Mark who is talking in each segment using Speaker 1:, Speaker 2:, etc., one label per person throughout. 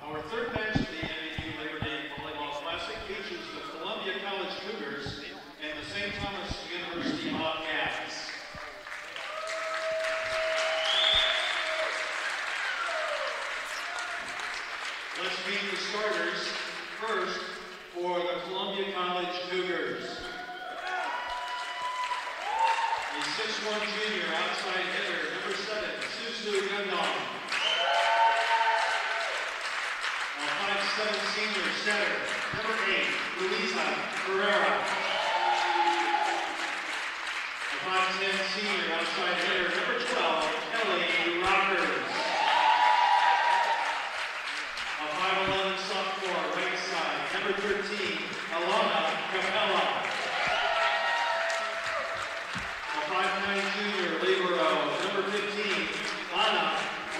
Speaker 1: Our third match of the NAIA Labor Day Volleyball Classic features the Columbia College Cougars and the St. Thomas University Bobcats. Let's meet the starters. First, for the Columbia College Cougars. A 6'1" junior outside hitter, number 7, Suzu Gundong. A 5'7" senior setter, number 8, Luisa Ferreira. A 5'10" senior outside hitter, number 12, Ellie Rockers. A 5'11" sophomore, right side, number 13, Alana Capella. A 5'9" junior, libero, number 15, Ana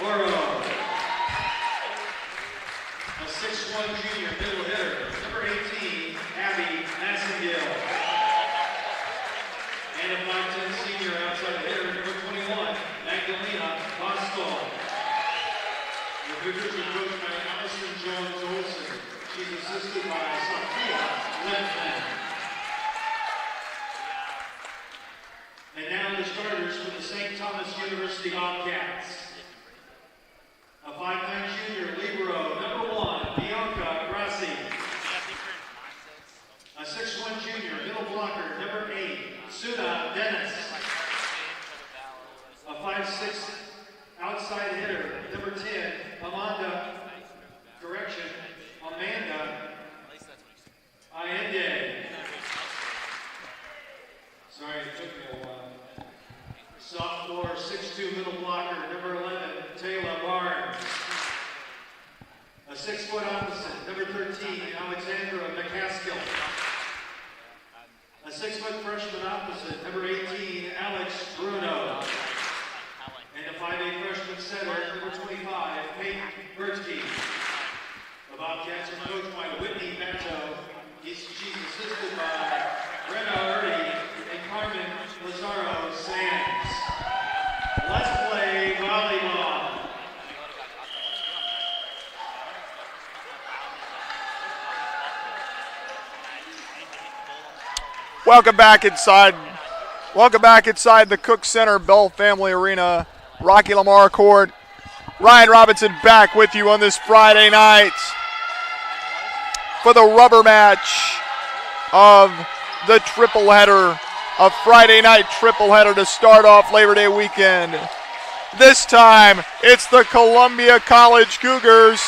Speaker 1: Oro. A 6'1" junior, middle hitter, number 18, Abby Massengill. And a 5'10" senior outside hitter, number 21, Magdalena Bosco. The Cougars are coached by Allison Jones Olsen. She's assisted by Sophia Lentman. And now the starters for the St. Thomas University Bobcats. A 5'9" junior, libero, number 1, Bianca Grassi. A 6'1" junior, middle blocker, number 8, Suna Dennis. A 5'6" outside hitter, number 10, Amanda Allende. Sorry, it took me a while. Sophomore, 6'2" middle blocker, number 11, Taylor Barnes. A 6-foot opposite, number 13, Alexandra McCaskill. A 6-foot freshman opposite, number 18, Alex Bruno. And a 5'8" freshman center, number 25, Peyton Bertke. The Bobcats are coached by Whitney Bato. She's assisted by Rena Erdy and Carmen Lazaro Sands. Let's play volleyball.
Speaker 2: Welcome back inside the Cook Center Bell Family Arena, Rocky Lamar Court. Ryan Robinson back with you on this Friday night for the rubber match of the triple header, a Friday night triple header to start off Labor Day weekend. This time it's the Columbia College Cougars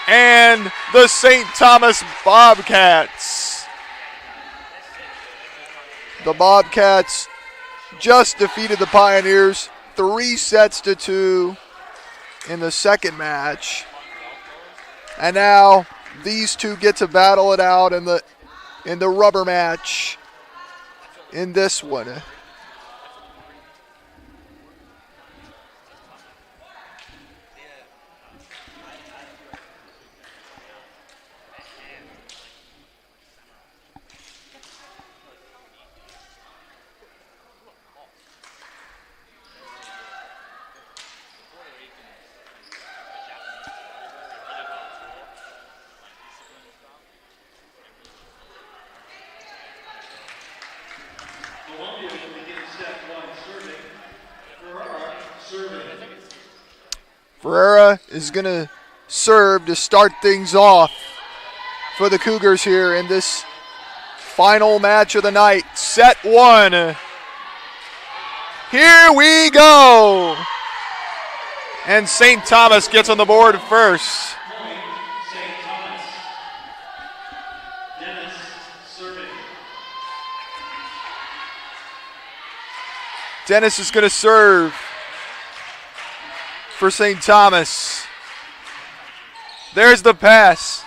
Speaker 2: and the St. Thomas Bobcats. The Bobcats just defeated the Pioneers 3-2 in the second match. And now these two get to battle it out in the rubber match in this one. Ferreira is going to serve to start things off for the Cougars here in this final match of the night. Set one. Here we go. And St. Thomas gets on the board first.
Speaker 1: Point, St. Thomas. Dennis serving.
Speaker 2: Dennis is going to serve for St. Thomas. There's the pass.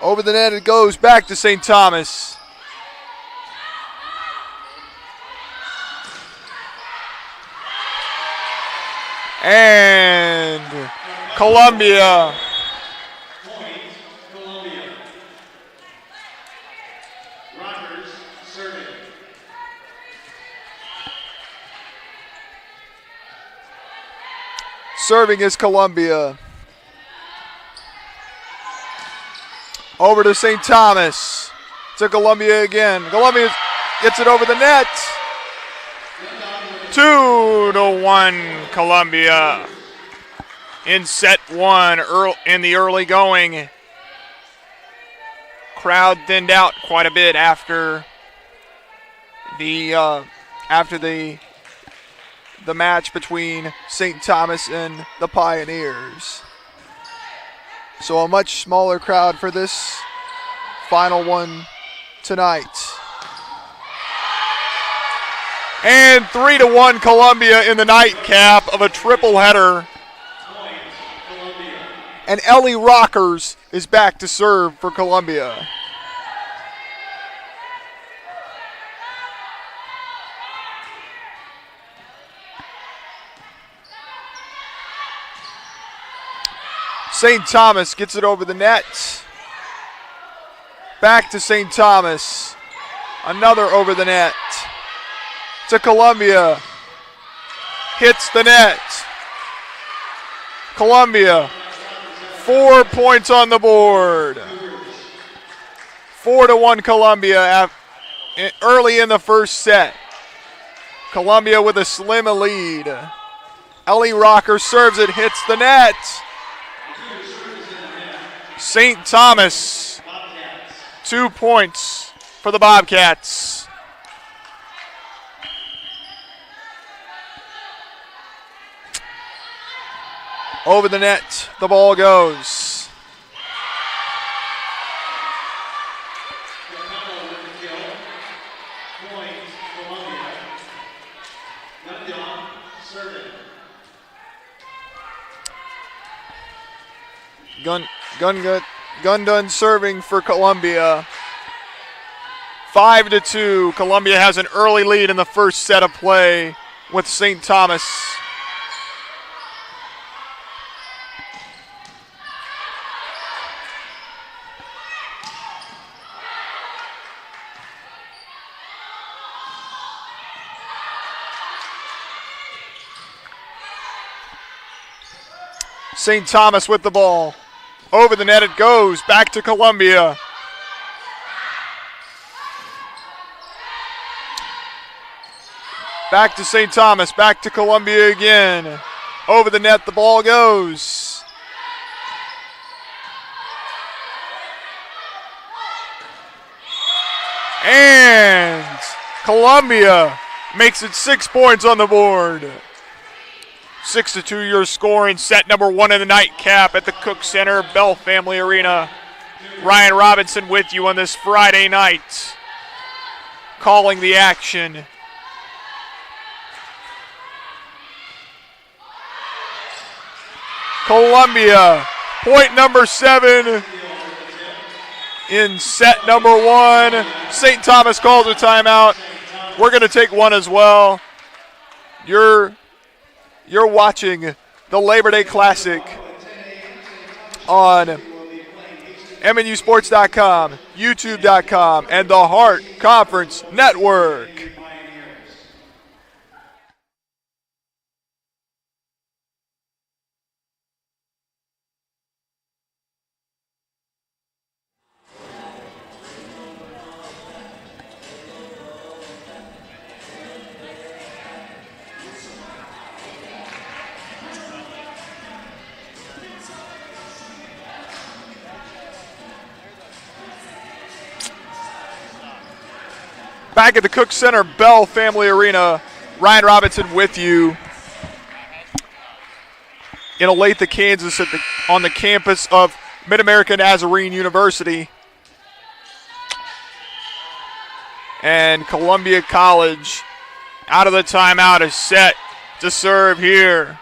Speaker 2: Over the net it goes, back to St. Thomas. And Columbia.
Speaker 1: Point, Columbia. Rockers serving.
Speaker 2: Serving is Columbia. Over to St. Thomas. To Columbia again. Columbia gets it over the net. 2-1 Columbia in set one in the early going. Crowd thinned out quite a bit after the match between St. Thomas and the Pioneers. So a much smaller crowd for this final one tonight. And 3-1 Columbia in the nightcap of a triple header. And Ellie Rockers is back to serve for Columbia. St. Thomas gets it over the net. Back to St. Thomas. Another over the net. To Columbia. Hits the net. Columbia, 4 points on the board. 4-1 Columbia early in the first set. Columbia with a slim lead. Ellie Rocker serves it, hits the net. St. Thomas, 2 points for the Bobcats. Over the net, the ball goes. Gundun serving for Columbia. 5-2. Columbia has an early lead in the first set of play with St. Thomas. St. Thomas with the ball. Over the net it goes. Back to Columbia. Back to St. Thomas. Back to Columbia again. Over the net the ball goes. And Columbia makes it 6 points on the board. 6-2 your score in set number one of the nightcap at the Cook Center Bell Family Arena. Ryan Robinson with you on this Friday night, calling the action. Columbia, point number 7 in set number one. St. Thomas calls a timeout. We're going to take one as well. You're watching the Labor Day Classic on MNUsports.com, YouTube.com, and the Hart Conference Network. Back at the Cook Center Bell Family Arena, Ryan Robinson with you in Olathe, Kansas on the campus of Mid-America Nazarene University. And Columbia College out of the timeout is set to serve here.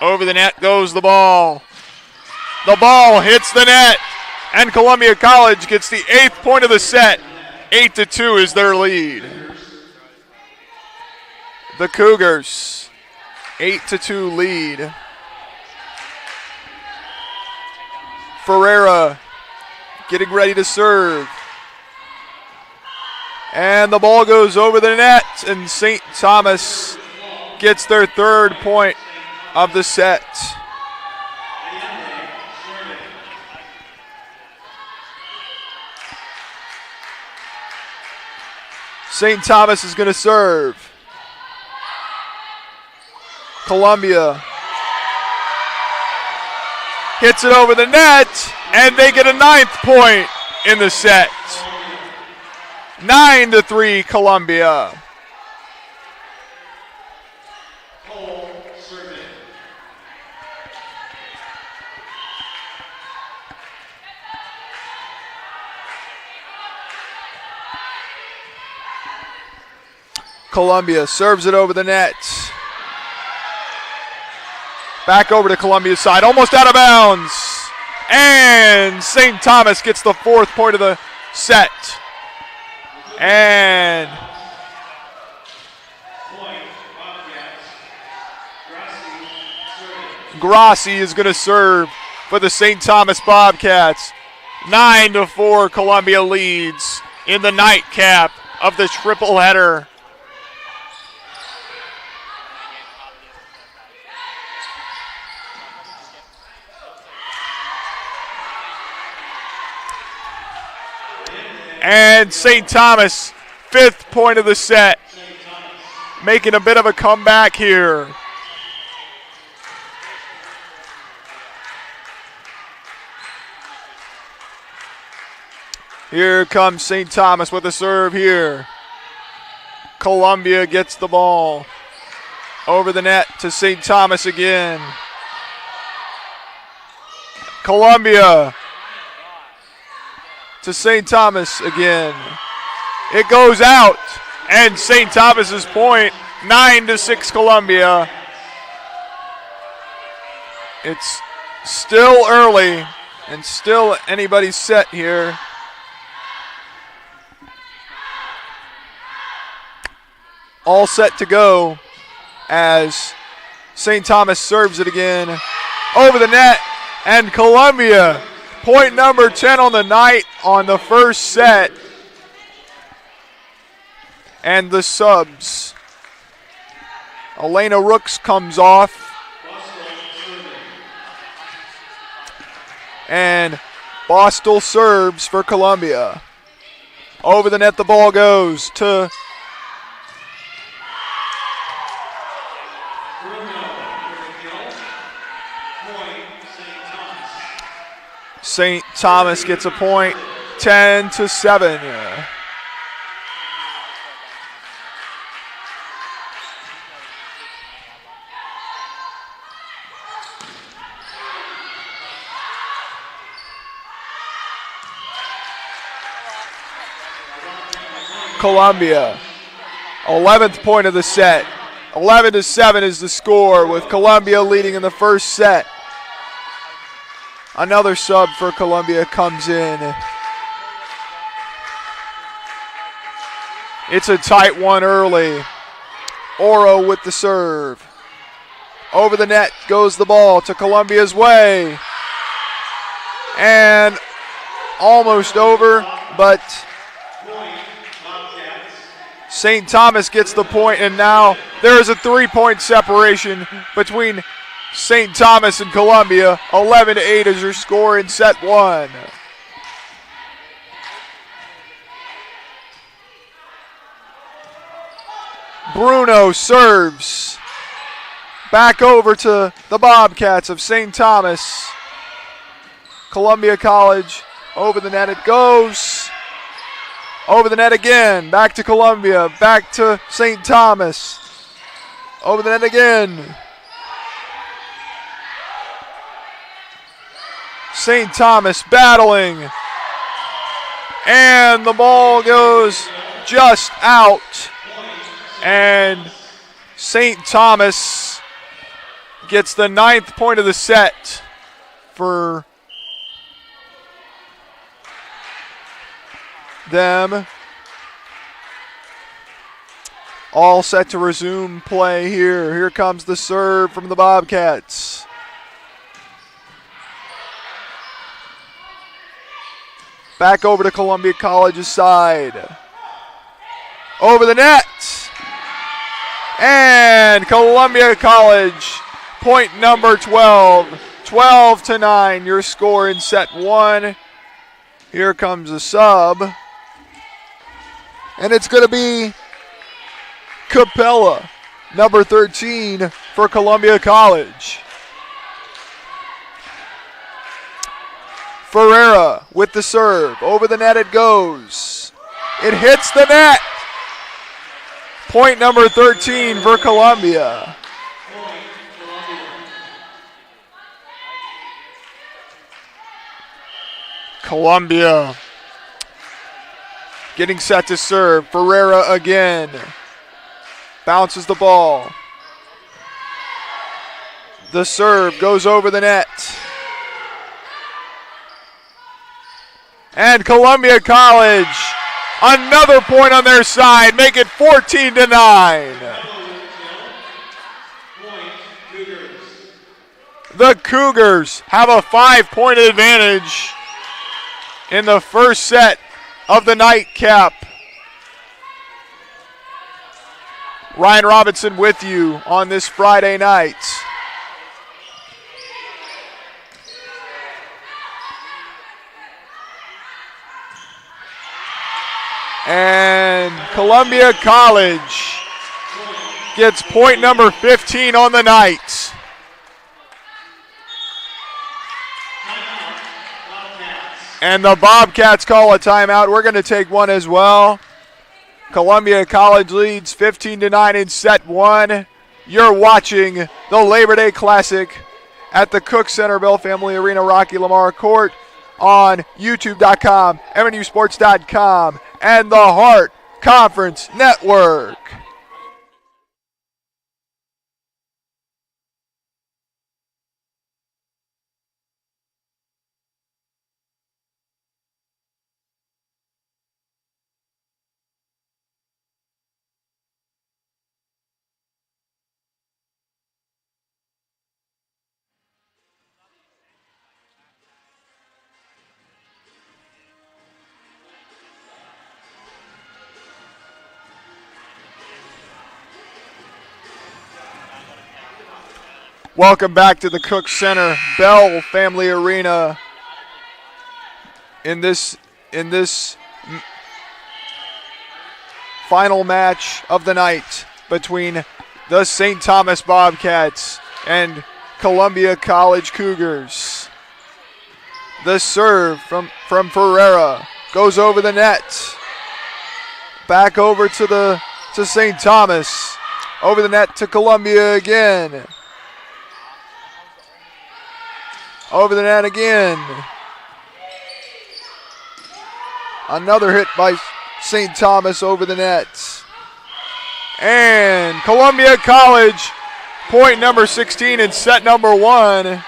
Speaker 2: Over the net goes the ball. The ball hits the net, and Columbia College gets the 8th point of the set. 8-2 is their lead. The Cougars, 8-2 lead. Ferreira getting ready to serve. And the ball goes over the net, and St. Thomas gets their 3rd point of the set. St. Thomas is going to serve. Columbia hits it over the net, and they get a 9th point in the set. 9-3 Columbia. Columbia serves it over the net. Back over to Columbia's side, almost out of bounds. And St. Thomas gets the 4th point of the set. And Grassi is going to serve for the St. Thomas Bobcats. 9-4 Columbia leads in the nightcap of the triple header. And St. Thomas, 5th point of the set, making a bit of a comeback here. Here comes St. Thomas with a serve here. Columbia gets the ball. Over the net to St. Thomas again. Columbia to St. Thomas again. It goes out, and St. Thomas's point, 9-6 Columbia. It's still early, and still anybody's set here. All set to go as St. Thomas serves it again over the net, and Columbia, point number 10 on the night on the first set. And the subs. Elena Rooks comes off. And Bostel serves for Columbia. Over the net the ball goes to St. Thomas gets a point, 10-7. Columbia, 11th point of the set. 11-7 is the score, with Columbia leading in the first set. Another sub for Columbia comes in. It's a tight one early. Oro with the serve. Over the net goes the ball to Columbia's way. And almost over, but St. Thomas gets the point, and now there is a 3-point separation between St. Thomas and Columbia. 11-8 is your score in set one. Bruno serves. Back over to the Bobcats of St. Thomas. Columbia College, over the net it goes. Over the net again, back to Columbia, back to St. Thomas. Over the net again. St. Thomas battling. And the ball goes just out. And St. Thomas gets the 9th point of the set for them. All set to resume play here. Here comes the serve from the Bobcats. Back over to Columbia College's side. Over the net. And Columbia College, point number 12. 12-9, your score in set 1. Here comes a sub. And it's going to be Capella, number 13 for Columbia College. Ferreira with the serve. Over the net it goes. It hits the net. Point number 13 for Columbia. Columbia getting set to serve. Ferreira again. Bounces the ball. The serve goes over the net. And Columbia College, another point on their side, make it 14-9. The Cougars have a 5-point advantage in the first set of the nightcap. Ryan Robinson with you on this Friday night. And Columbia College gets point number 15 on the night. And the Bobcats call a timeout. We're going to take one as well. Columbia College leads 15-9 in set 1. You're watching the Labor Day Classic at the Cook Center Bell Family Arena, Rocky Lamar Court on YouTube.com, MNUsports.com, and the Hart Conference Network. Welcome back to the Cook Center Bell Family Arena in this final match of the night between the St. Thomas Bobcats and Columbia College Cougars. The serve from Ferreira goes over the net. Back over to St. Thomas. Over the net to Columbia again. Over the net again. Another hit by St. Thomas over the net. And Columbia College, point number 16 in set number 1.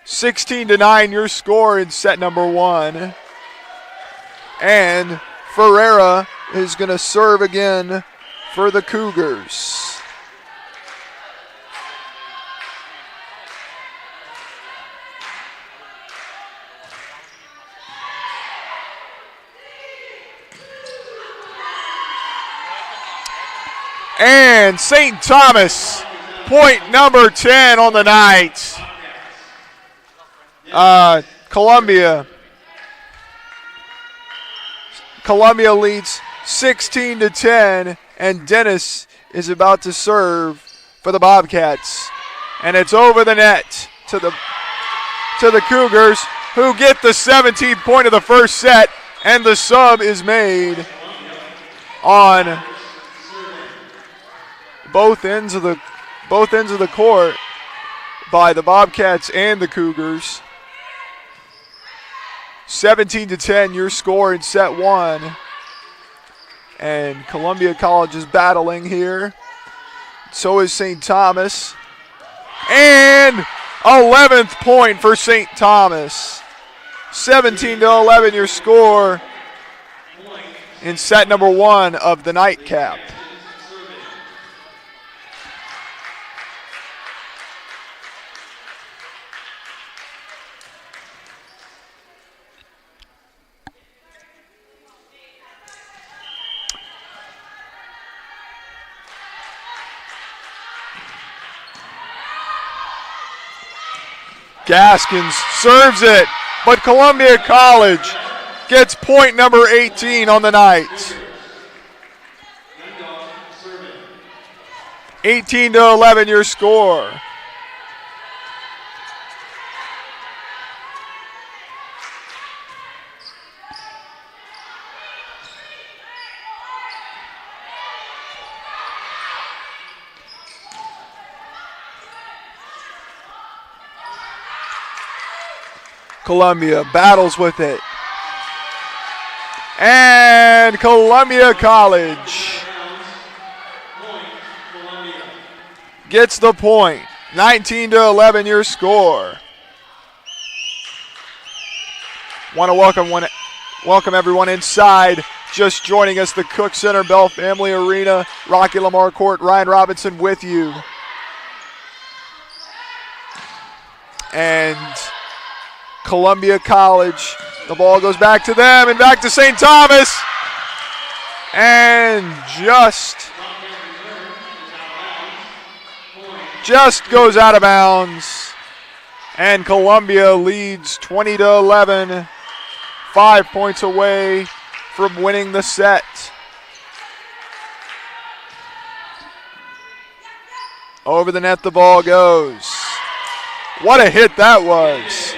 Speaker 2: 16-9 your score in set number 1. And Ferreira is going to serve again for the Cougars. And St. Thomas, point number 10 on the night. Columbia leads 16-10, and Dennis is about to serve for the Bobcats. And it's over the net to the Cougars, who get the 17th point of the first set, and the sub is made on both ends of the both ends of the court by the Bobcats and the Cougars. 17-10, your score in set one. And Columbia College is battling here. So is St. Thomas. And 11th point for St. Thomas. 17-11, your score in set number one of the nightcap. Gaskins serves it, but Columbia College gets point number 18 on the night. 18-11 your score. Columbia battles with it. And Columbia College gets the point. 19-11 your score. Want to welcome everyone inside. Just joining us, the Cook Center Bell Family Arena, Rocky Lamar Court, Ryan Robinson with you. And Columbia College, the ball goes back to them and back to St. Thomas. And just goes out of bounds. And Columbia leads 20-11, 5 points away from winning the set. Over the net the ball goes. What a hit that was.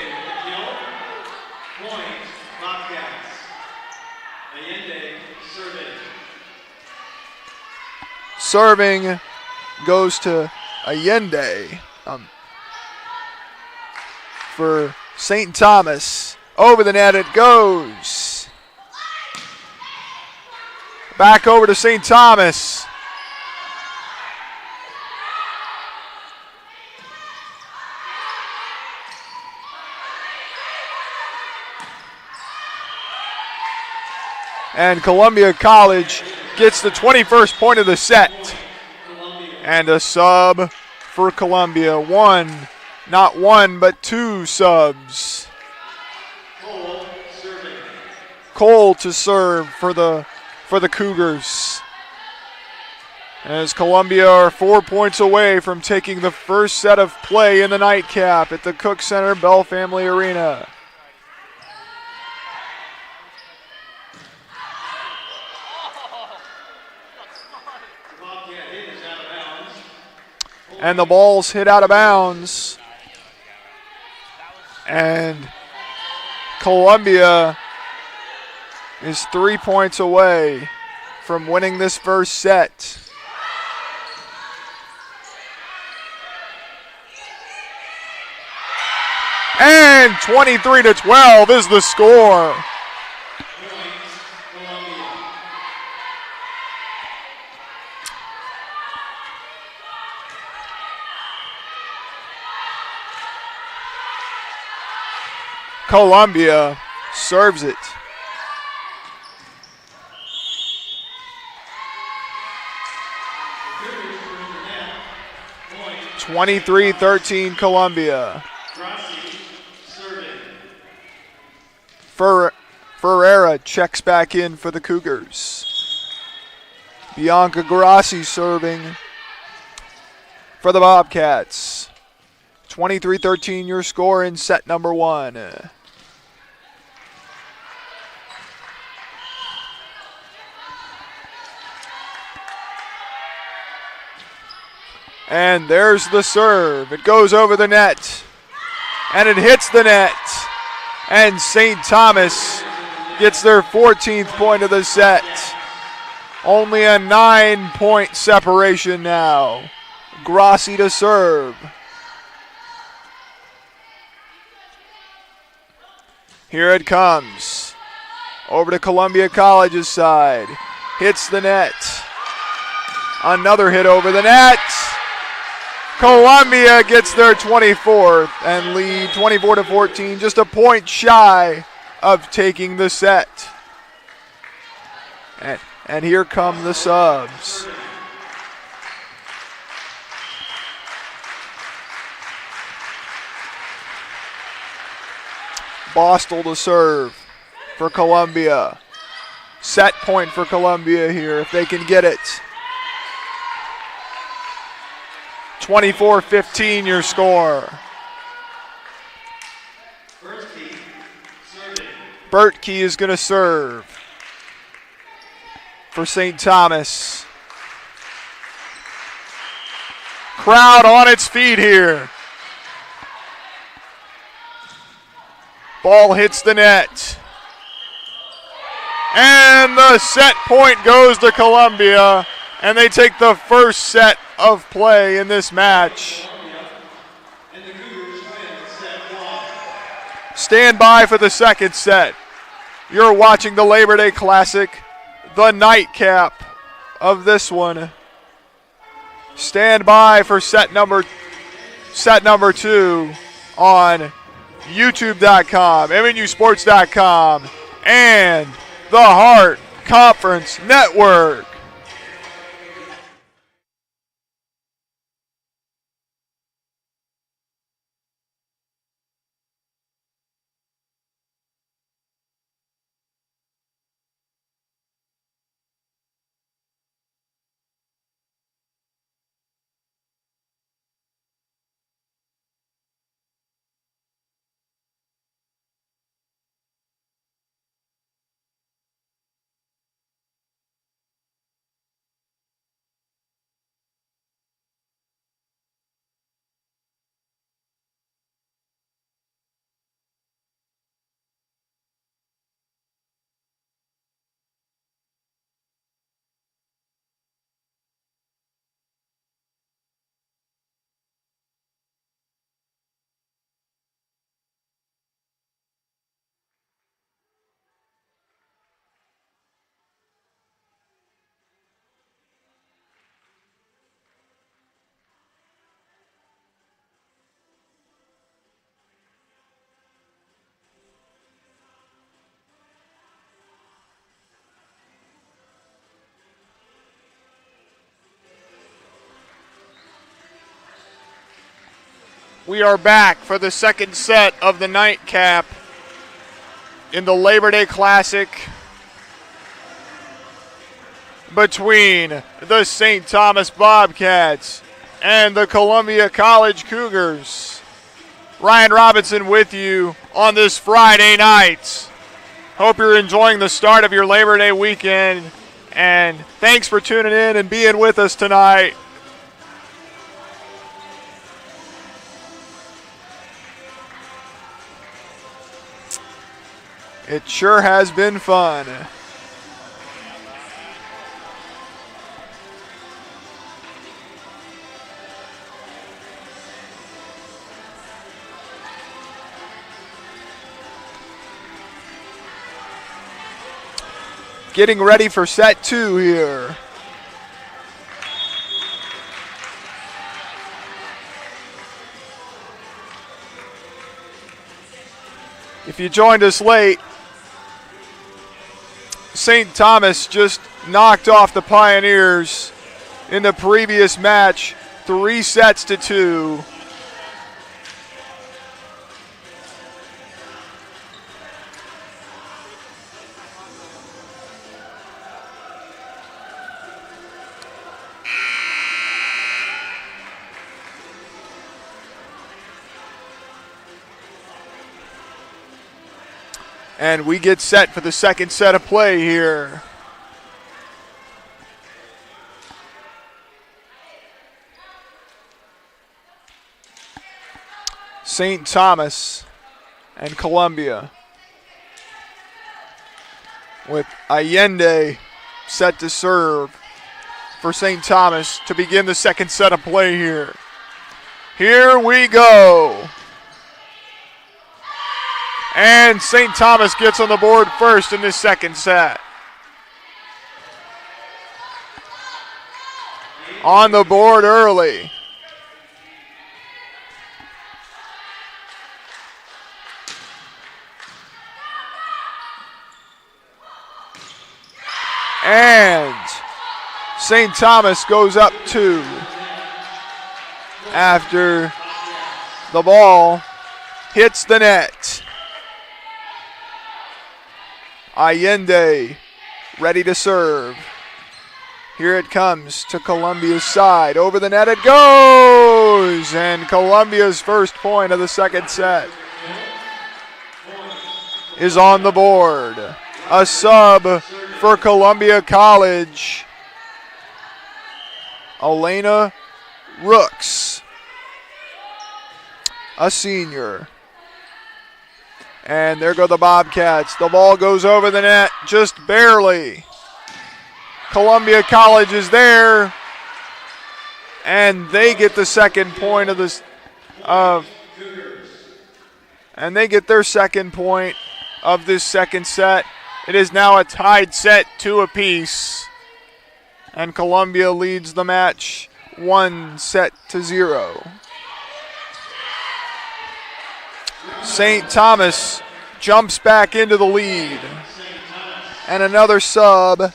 Speaker 2: Serving goes to Allende for St. Thomas. Over the net it goes. Back over to St. Thomas. And Columbia College gets the 21st point of the set. And a sub for Columbia. Not one, but two subs. Cole to serve for the Cougars. As Columbia are 4 points away from taking the first set of play in the nightcap at the Cook Center Bell Family Arena. And the ball's hit out of bounds. And Columbia is 3 points away from winning this first set. And 23-12 is the score. Columbia serves it. (23-13) Columbia. Ferreira checks back in for the Cougars. Bianca Grassi serving for the Bobcats. 23-13 your score in set number one. And there's the serve. It goes over the net. And it hits the net. And St. Thomas gets their 14th point of the set. Only a 9-point separation now. Grassi to serve. Here it comes. Over to Columbia College's side. Hits the net. Another hit over the net. Columbia gets their 24th and lead 24-14, just a point shy of taking the set. And here come the subs. Bostel to serve for Columbia. Set point for Columbia here if they can get it. 24-15 your score. Bertkey is going to serve for St. Thomas. Crowd on its feet here. Ball hits the net. And the set point goes to Columbia, and they take the first set of play in this match. Stand by for the second set. You're watching the Labor Day Classic, the nightcap of this one. Stand by for set number 2 on YouTube.com, MNUsports.com, and the Hart Conference Network. We are back for the second set of the nightcap in the Labor Day Classic between the St. Thomas Bobcats and the Columbia College Cougars. Ryan Robinson with you on this Friday night. Hope you're enjoying the start of your Labor Day weekend, and thanks for tuning in and being with us tonight. It sure has been fun. Getting ready for set 2 here. If you joined us late, St. Thomas just knocked off the Pioneers in the previous match, 3-2. And we get set for the second set of play here. St. Thomas and Columbia, with Allende set to serve for St. Thomas to begin the second set of play here. Here we go. And St. Thomas gets on the board first in this second set. On the board early. And St. Thomas goes up 2 after the ball hits the net. Allende ready to serve. Here it comes to Columbia's side. Over the net it goes! And Columbia's first point of the second set is on the board. A sub for Columbia College. Elena Rooks, a senior. And there go the Bobcats. The ball goes over the net just barely. Columbia College is there, and they get the second point of this. And they get their second point of this second set. It is now a tied set, 2 apiece, and Columbia leads the match 1-0. St. Thomas jumps back into the lead, and another sub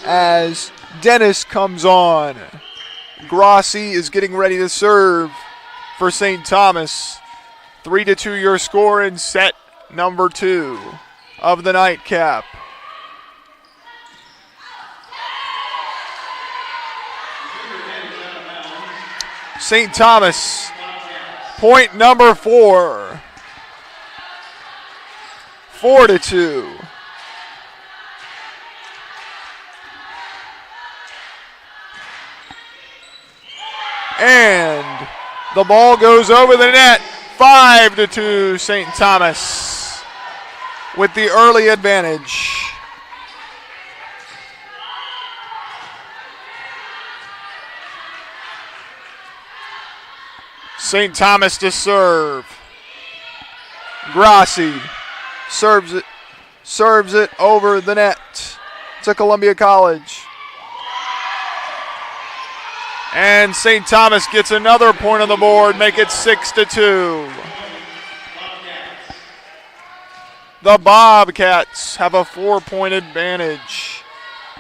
Speaker 2: as Dennis comes on. Grossi is getting ready to serve for St. Thomas. 3-2 your score in set number 2 of the nightcap. St. Thomas, point number 4. 4-2. And the ball goes over the net. 5-2 St. Thomas with the early advantage. St. Thomas to serve. Grossi serves it over the net to Columbia College. And St. Thomas gets another point on the board, make it 6-2. The Bobcats have a 4-point advantage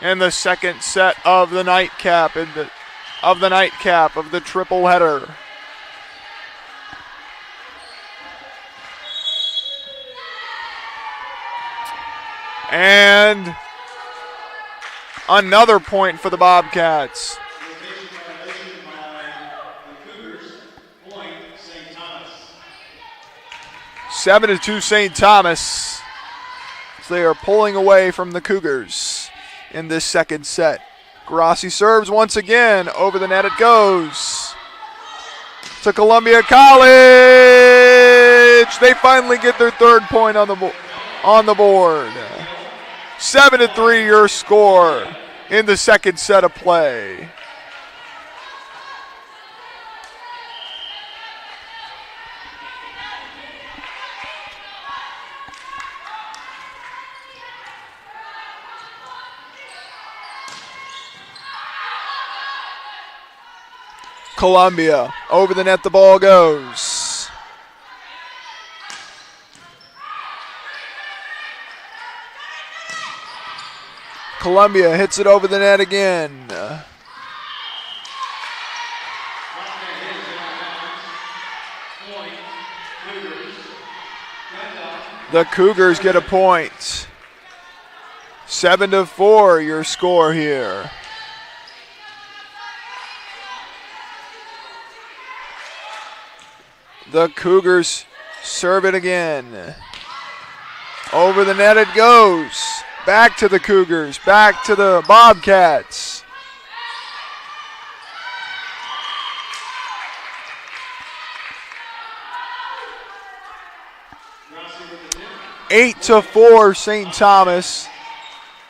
Speaker 2: in the second set of the nightcap of the triple header. And another point for the Bobcats. 7-2 St. Thomas. They are pulling away from the Cougars in this second set. Grossi serves once again. Over the net it goes to Columbia College. They finally get their third point on the board. 7-3 your score in the second set of play. Columbia, over the net the ball goes. Columbia hits it over the net again. The Cougars get a point. 7-4 your score here. The Cougars serve it again. Over the net it goes. Back to the Cougars. Back to the Bobcats. (8-4) St. Thomas.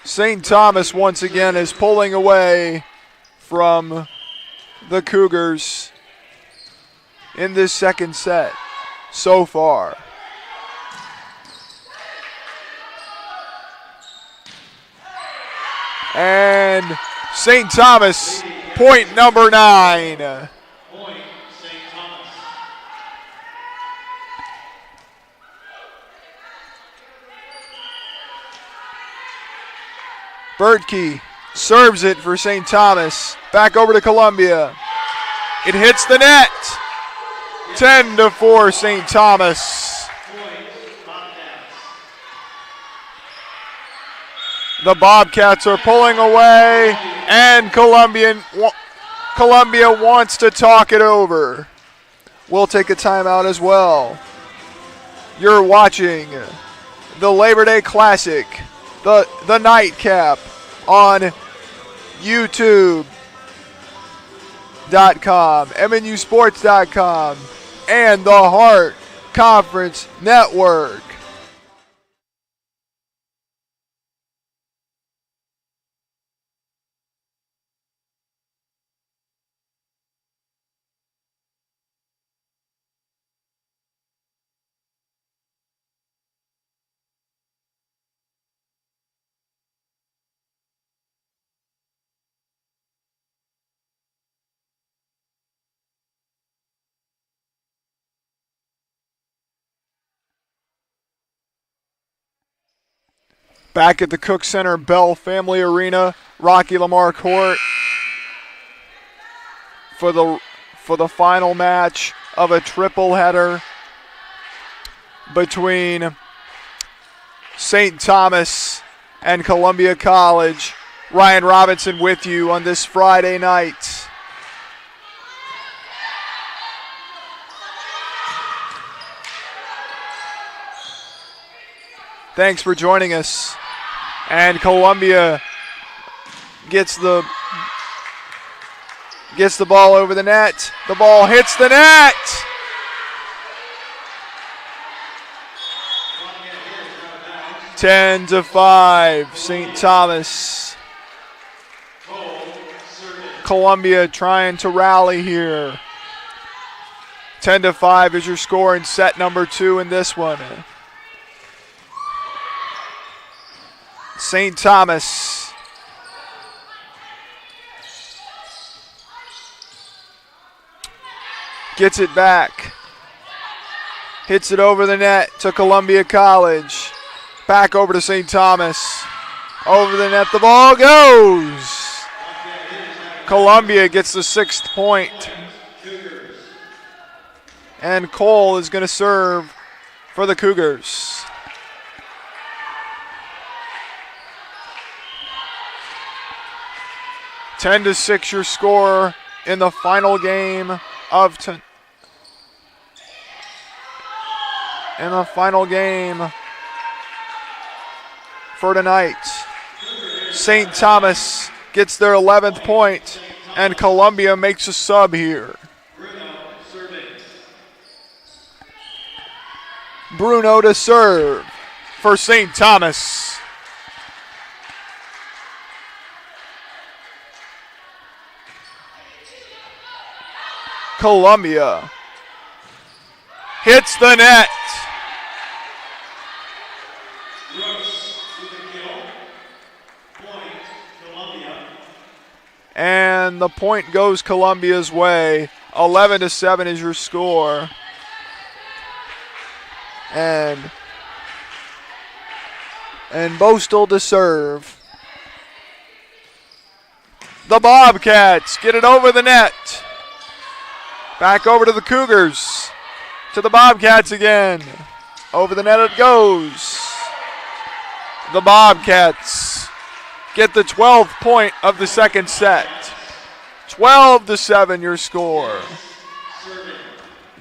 Speaker 2: St. Thomas once again is pulling away from the Cougars in this second set so far. And St. Thomas, point number 9.
Speaker 1: Point, St. Thomas.
Speaker 2: Bertkey serves it for St. Thomas. Back over to Columbia. It hits the net. 10-4 St. Thomas.
Speaker 1: Point, Bobcats.
Speaker 2: The Bobcats are pulling away, and Columbia wants to talk it over. We'll take a timeout as well. You're watching the Labor Day Classic, the nightcap on YouTube.com, MNUsports.com, and the Hart Conference Network. Back at the Cook Center Bell Family Arena, Rocky Lamar Court for the final match of a triple header between St. Thomas and Columbia College. Ryan Robinson with you on this Friday night. Thanks for joining us. And Columbia gets the ball over the net. The ball hits the net. Ten to 5, St. Thomas. Columbia trying to rally here. 10-5 is your score in set number 2 in this one. St. Thomas gets it back. Hits it over the net to Columbia College. Back over to St. Thomas. Over the net, the ball goes. Columbia gets the 6th point. And Cole is going to serve for the Cougars. Ten to 6 your score in the final game of for tonight. St. Thomas gets their 11th point, and Columbia makes a sub here. Bruno to serve for St. Thomas. Columbia hits the net. And the point goes Columbia's way. 11-7 is your score. And Boastal to serve. The Bobcats get it over the net. Back over to the Cougars. To the Bobcats again. Over the net it goes. The Bobcats get the 12th point of the second set. 12-7 your score.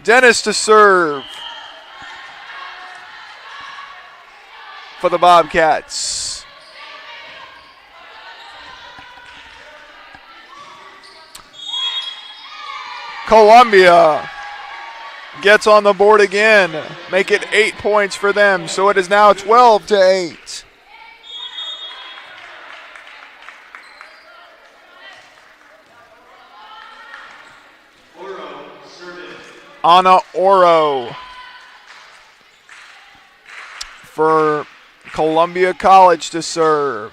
Speaker 2: Dennis to serve for the Bobcats. Columbia gets on the board again. Make it 8 points for them, so it is now 12-8. Ana Oro for Columbia College to serve.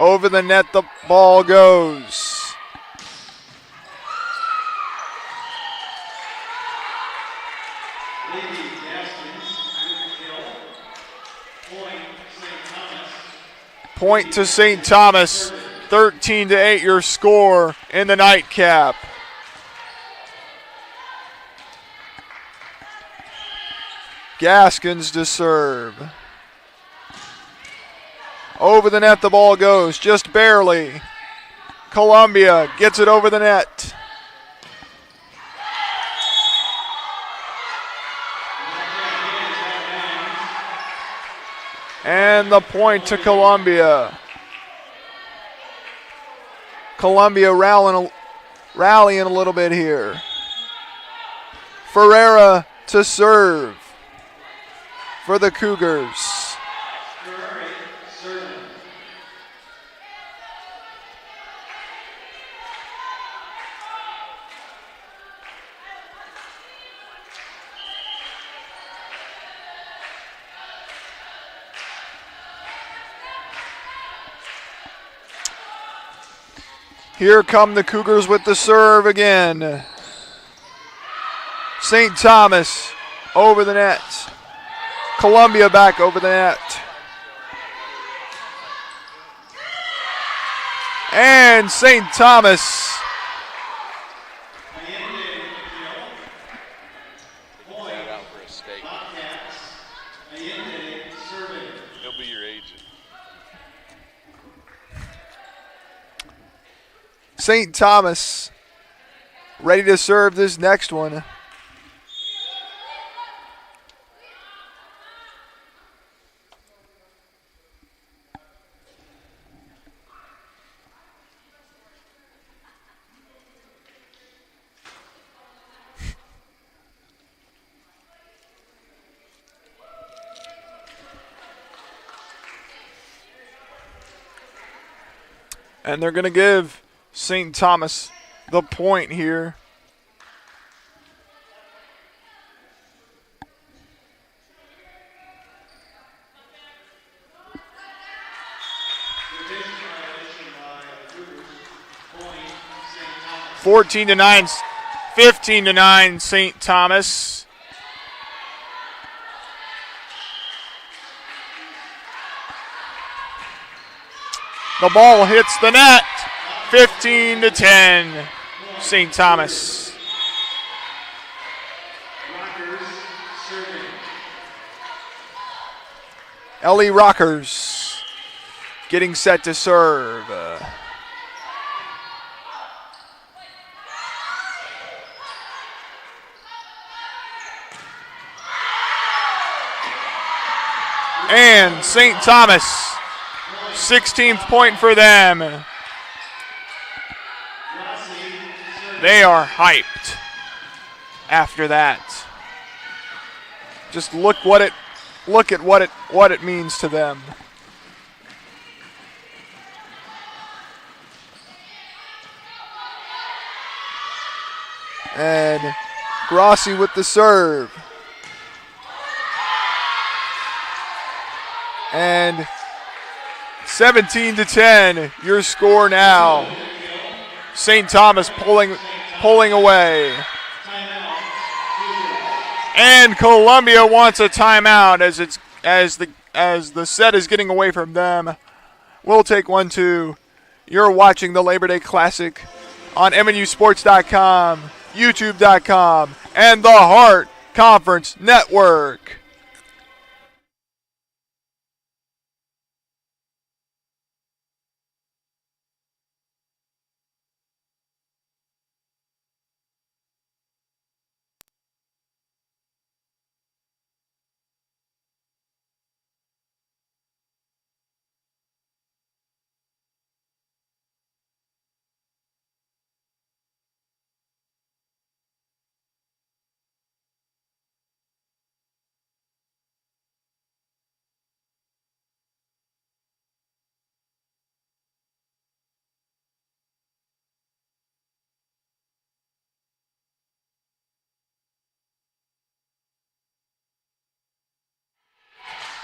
Speaker 2: Over the net the ball goes. Point to St. Thomas, 13-8 your score in the nightcap. Gaskins to serve. Over the net the ball goes, just barely. Columbia gets it over the net. And the point to Columbia. Columbia rallying a little bit here. Ferreira to serve for the Cougars. Here come the Cougars with the serve again. St. Thomas over the net. Columbia back over the net. And St. Thomas St. Thomas ready to serve this next one. And they're going to give St. Thomas the point here. St. 14-9, 15-9 St. Thomas. The ball hits the net. 15-10, St. Thomas. Ellie Rockers getting set to serve. And St. Thomas, 16th point for them. They are hyped after that. Just look at what it means to them. And Grossi with the serve. And 17-10, your score now. St. Thomas pulling away. And Columbia wants a timeout as the set is getting away from them. We'll take one too. You're watching the Labor Day Classic on MNUsports.com, YouTube.com, and the Hart Conference Network.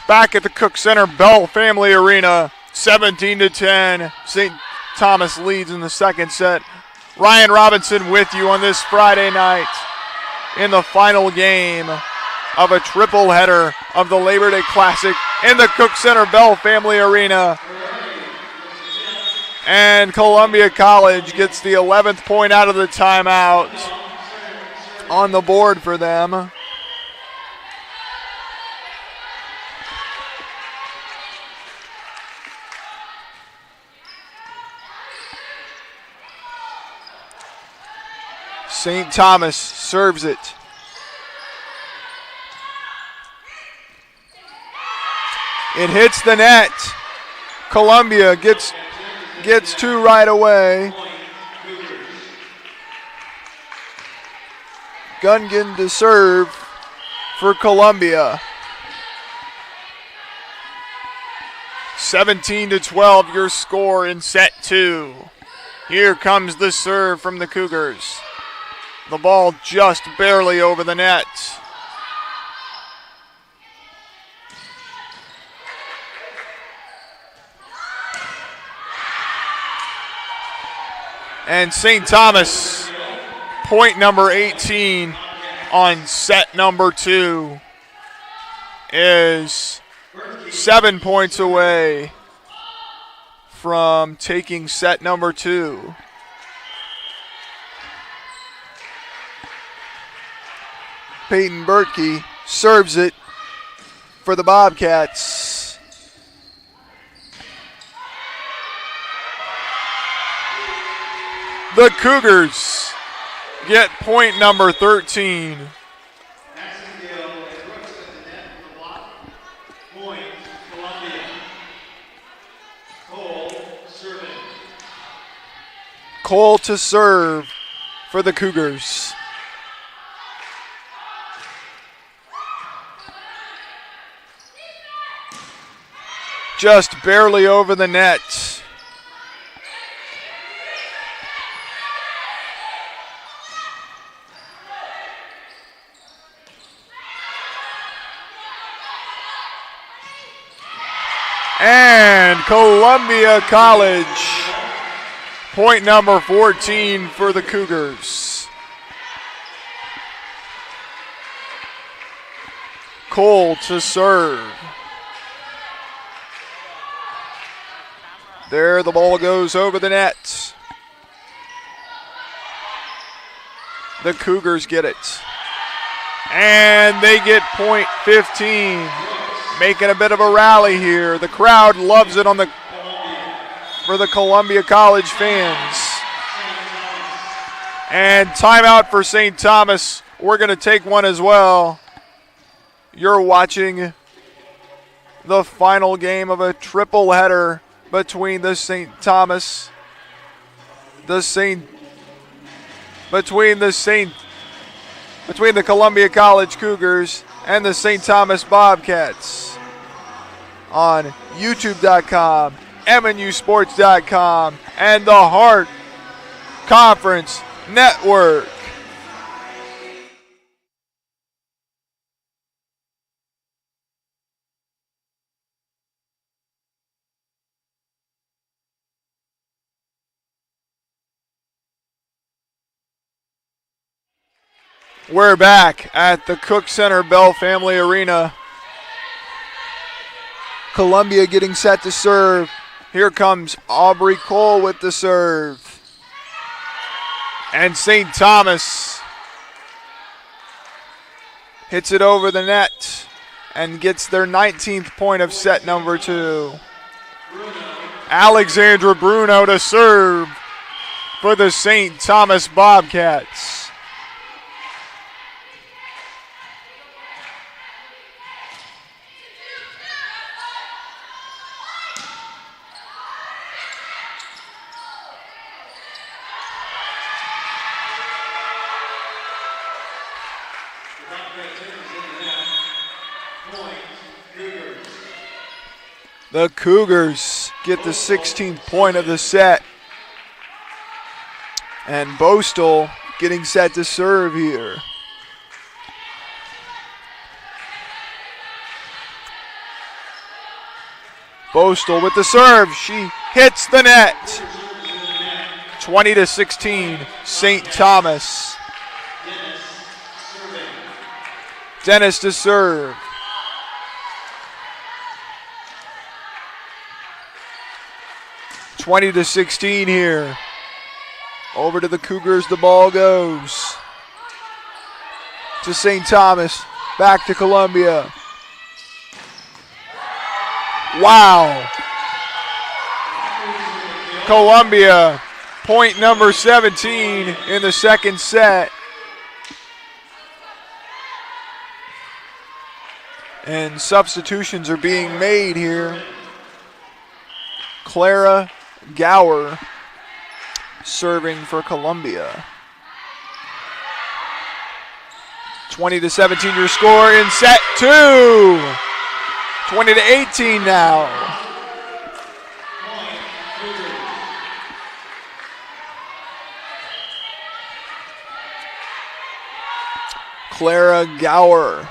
Speaker 2: back at the Cook Center Bell Family Arena. 17-10. St. Thomas leads in the second set. Ryan Robinson with you on this Friday night in the final game of a triple header of the Labor Day Classic in the Cook Center Bell Family Arena. And Columbia College gets the 11th point out of the timeout on the board for them. St. Thomas serves it. It hits the net. Columbia gets two right away. Gungan to serve for Columbia. 17-12 your score in set 2. Here comes the serve from the Cougars. The ball just barely over the net. And St. Thomas, point number 18 on set number 2, is 7 points away from taking set number 2. Peyton Bertkey serves it for the Bobcats. The Cougars get point number 13. Cole to serve for the Cougars. Just barely over the net. And Columbia College, point number 14 for the Cougars. Cole to serve. There, the ball goes over the net. The Cougars get it. And they get point 15. Making a bit of a rally here. The crowd loves it for the Columbia College fans. And timeout for St. Thomas. We're going to take one as well. You're watching the final game of a triple header between the Columbia College Cougars and the St. Thomas Bobcats on YouTube.com, MNUsports.com, and the Hart Conference Network. We're back at the Cook Center Bell Family Arena. Columbia getting set to serve. Here comes Aubrey Cole with the serve. And St. Thomas hits it over the net and gets their 19th point of set number 2. Alexandra Bruno to serve for the St. Thomas Bobcats. The Cougars get the 16th point of the set. And Boastal getting set to serve here. Bostel with the serve. She hits the net. 20-16, St. Thomas. Dennis to serve. (20-16) here. Over to the Cougars, the ball goes. To St. Thomas, back to Columbia. Wow. Columbia, point number 17 in the second set. And substitutions are being made here. Clara Gower serving for Columbia. 20-17 your score in set 2. 20-18 now. Clara Gower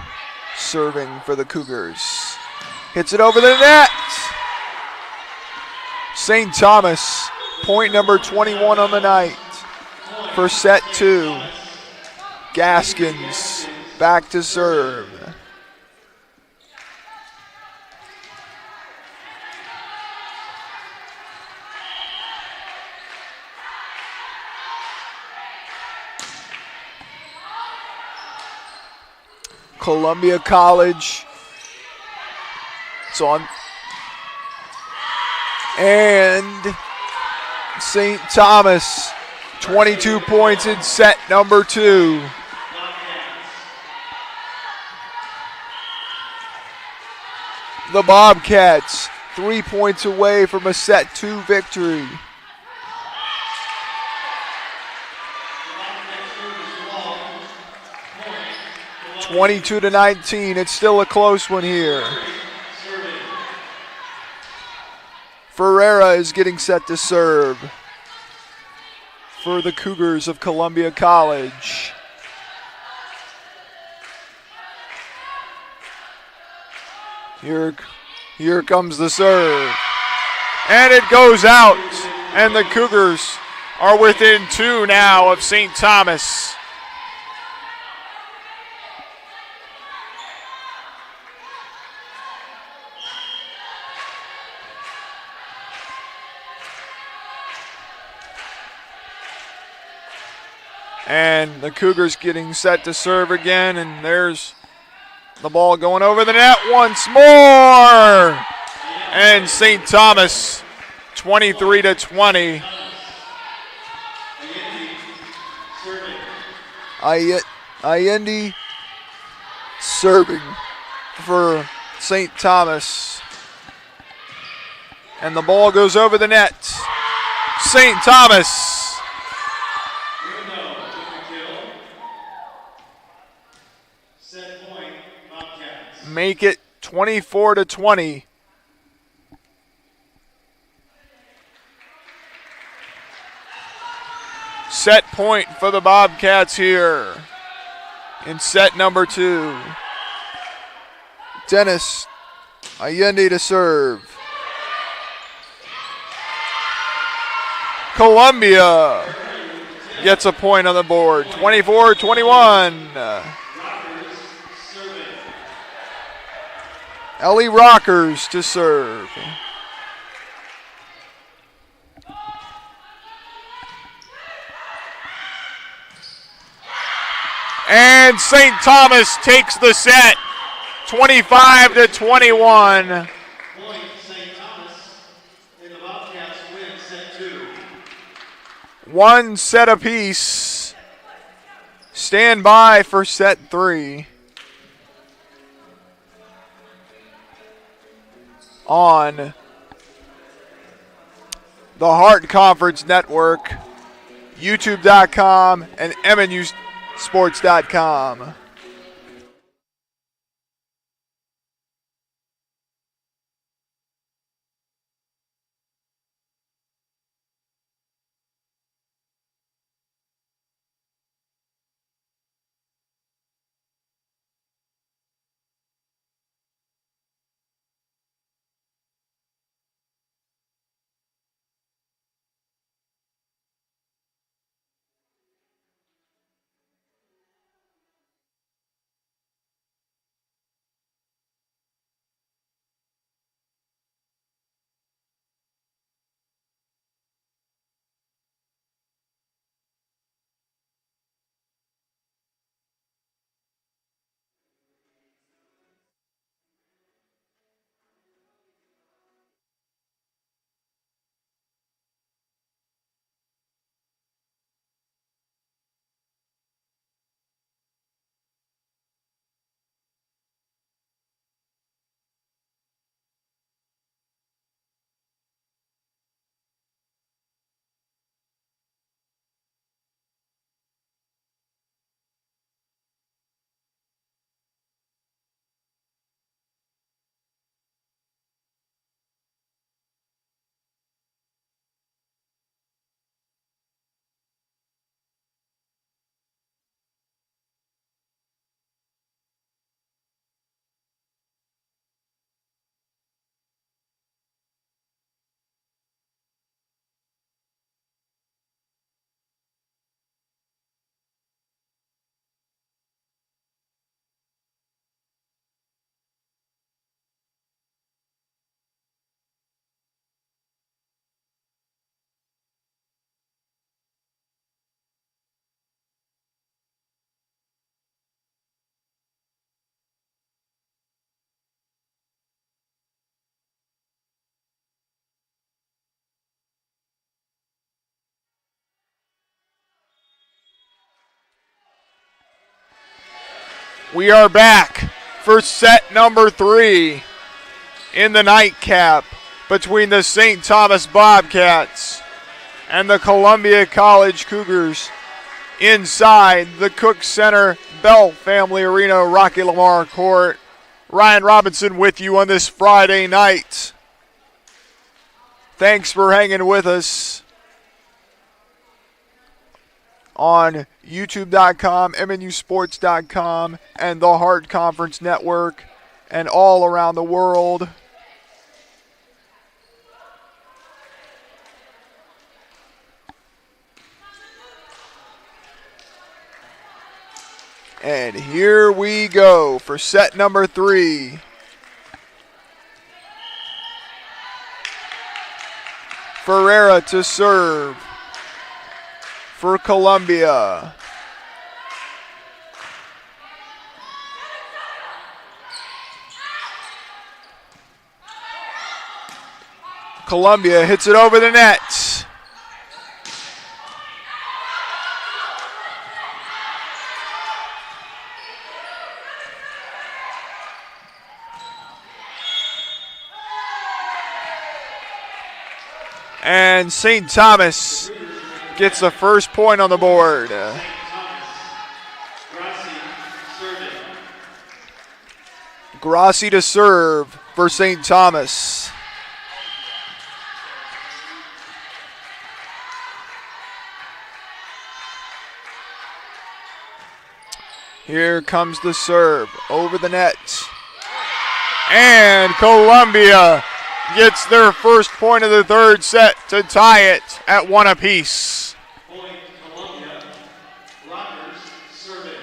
Speaker 2: serving for the Cougars. Hits it over the net. St. Thomas, point number 21 on the night for set 2. Gaskins back to serve. Columbia College. It's on. And St. Thomas, 22 points in set number 2. The Bobcats, 3 points away from a set 2 victory. (22-19). It's still a close one here. Ferreira is getting set to serve for the Cougars of Columbia College. Here comes the serve. And it goes out. And the Cougars are within 2 now of St. Thomas. And the Cougars getting set to serve again, and there's the ball going over the net once more. And St. Thomas, 23-20. Allende serving for St. Thomas. And the ball goes over the net. St. Thomas. Make it 24-20. Set point for the Bobcats here in set number 2. Dennis Allende to serve. Columbia gets a point on the board, 24-21. Ellie Rockers to serve. And St. Thomas takes the set, 25-21.
Speaker 1: St. Thomas and the Bobcats win set 2.
Speaker 2: One set apiece. Stand by for set 3. On the Hart Conference Network, YouTube.com, and MNUsports.com. We are back for set number 3 in the nightcap between the St. Thomas Bobcats and the Columbia College Cougars inside the Cook Center Bell Family Arena Rocky Lamar Court. Ryan Robinson with you on this Friday night. Thanks for hanging with us on youtube.com, mnusports.com, and the Hart Conference Network, and all around the world. And here we go for set number 3. Ferreira to serve for Columbia. Columbia hits it over the net. And St. Thomas gets the first point on the board. Grassi to serve for St. Thomas. Here comes the serve over the net. And Columbia gets their first point of the third set to tie it at 1 apiece.
Speaker 1: Point Columbia. Rockers serving.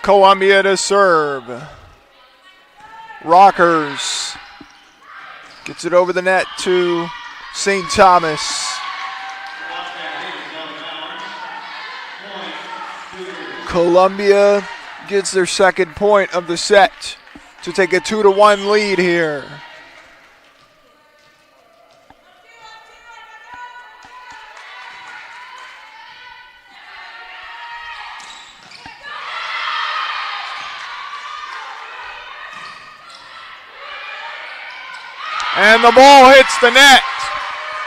Speaker 2: Columbia to serve. Rockers gets it over the net to St. Thomas. Columbia gets their second point of the set to take a 2-1 lead here. And the ball hits the net.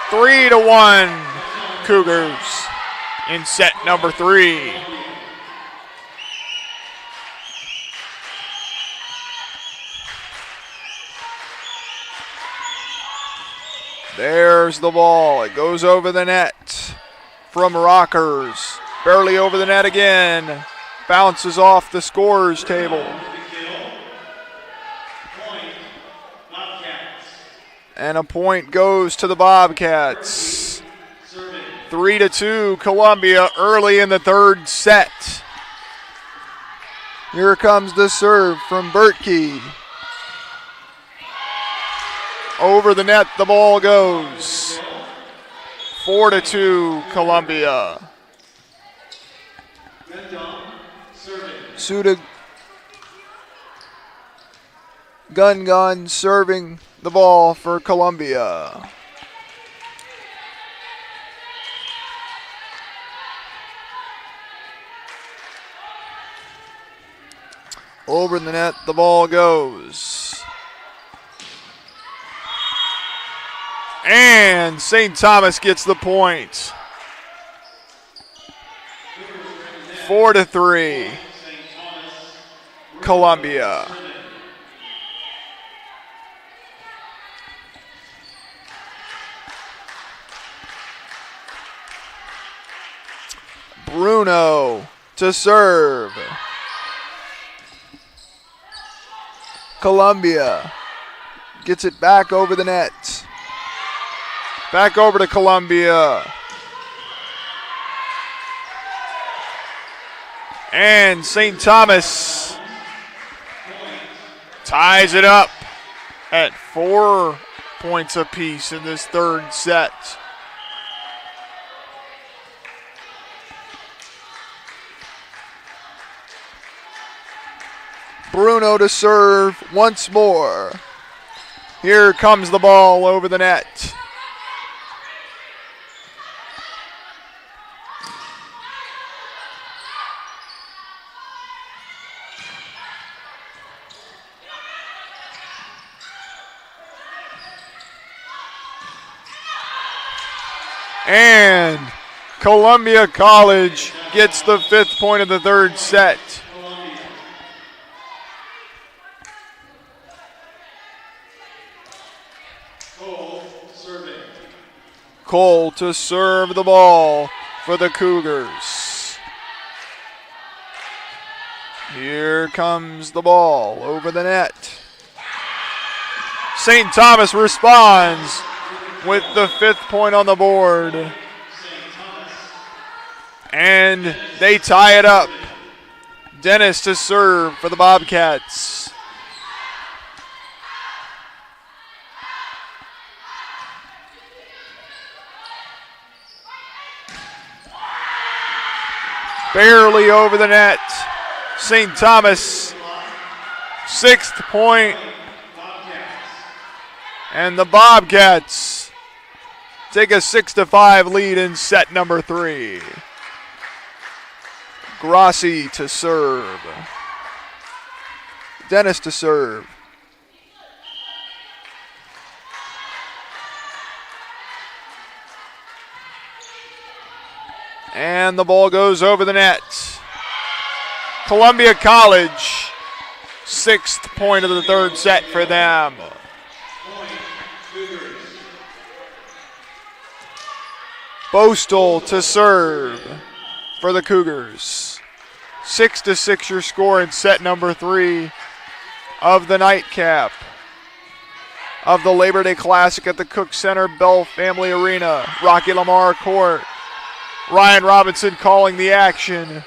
Speaker 2: 3-1 Cougars in set number 3. There's the ball. It goes over the net from Rockers. Barely over the net again. Bounces off the scorer's table. And a point goes to the Bobcats. 3-2 Columbia early in the third set. Here comes the serve from Bertkey. Over the net the ball goes. 4-2 Columbia. Suda Gun serving the ball for Columbia. Over the net the ball goes. And St. Thomas gets the point. 4-3 Columbia. Bruno to serve. Columbia gets it back over the net. Back over to Columbia. And St. Thomas ties it up at 4 points apiece in this third set. Bruno to serve once more. Here comes the ball over the net. And Columbia College gets the 5th point of the third set. Cole to serve the ball for the Cougars. Here comes the ball over the net. St. Thomas responds with the 5th point on the board. And they tie it up. Dennis to serve for the Bobcats. Barely over the net. St. Thomas, 6th point. And the Bobcats take a 6-5 lead in set number 3. Grossi to serve. Dennis to serve. And the ball goes over the net. Columbia College, 6th point of the third set for them. Boastal to serve for the Cougars. 6-6 your score in set number 3 of the nightcap of the Labor Day Classic at the Cook Center Bell Family Arena, Rocky Lamar Court. Ryan Robinson calling the action.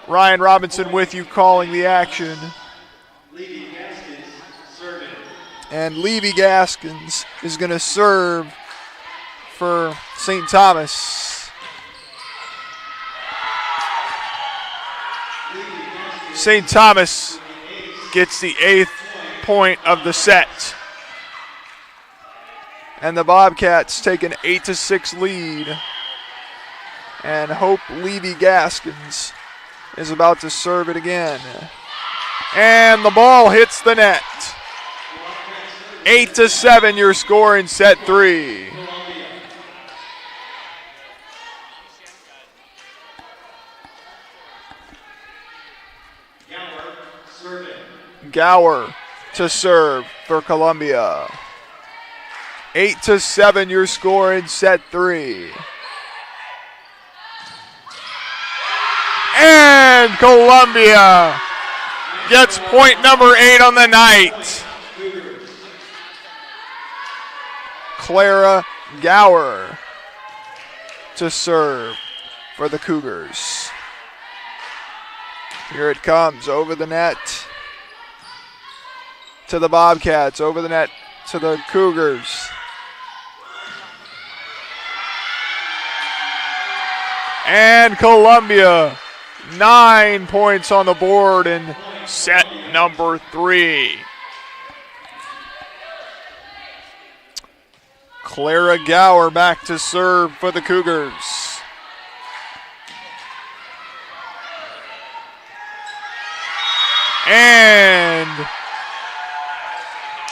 Speaker 2: Ryan Robinson with you calling the action. And Levy Gaskins is going to serve for St. Thomas. St. Thomas gets the 8th point of the set. And the Bobcats take an 8-6 lead. And Hope Levy Gaskins is about to serve it again. And the ball hits the net. 8-7 your score in set 3. Gower to serve for Columbia. 8-7 your score in set 3. And Columbia gets point number 8 on the night. Clara Gower to serve for the Cougars. Here it comes over the net to the Bobcats, over the net to the Cougars. And Columbia, 9 points on the board in set number 3. Clara Gower back to serve for the Cougars. And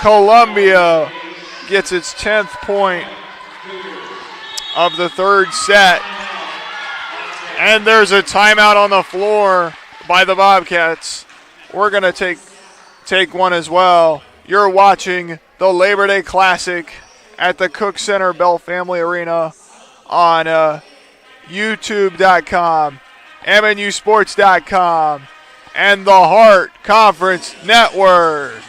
Speaker 2: Columbia gets its 10th point of the third set. And there's a timeout on the floor by the Bobcats. We're going to take one as well. You're watching the Labor Day Classic at the Cook Center Bell Family Arena on YouTube.com, MNUsports.com, and the Hart Conference Network.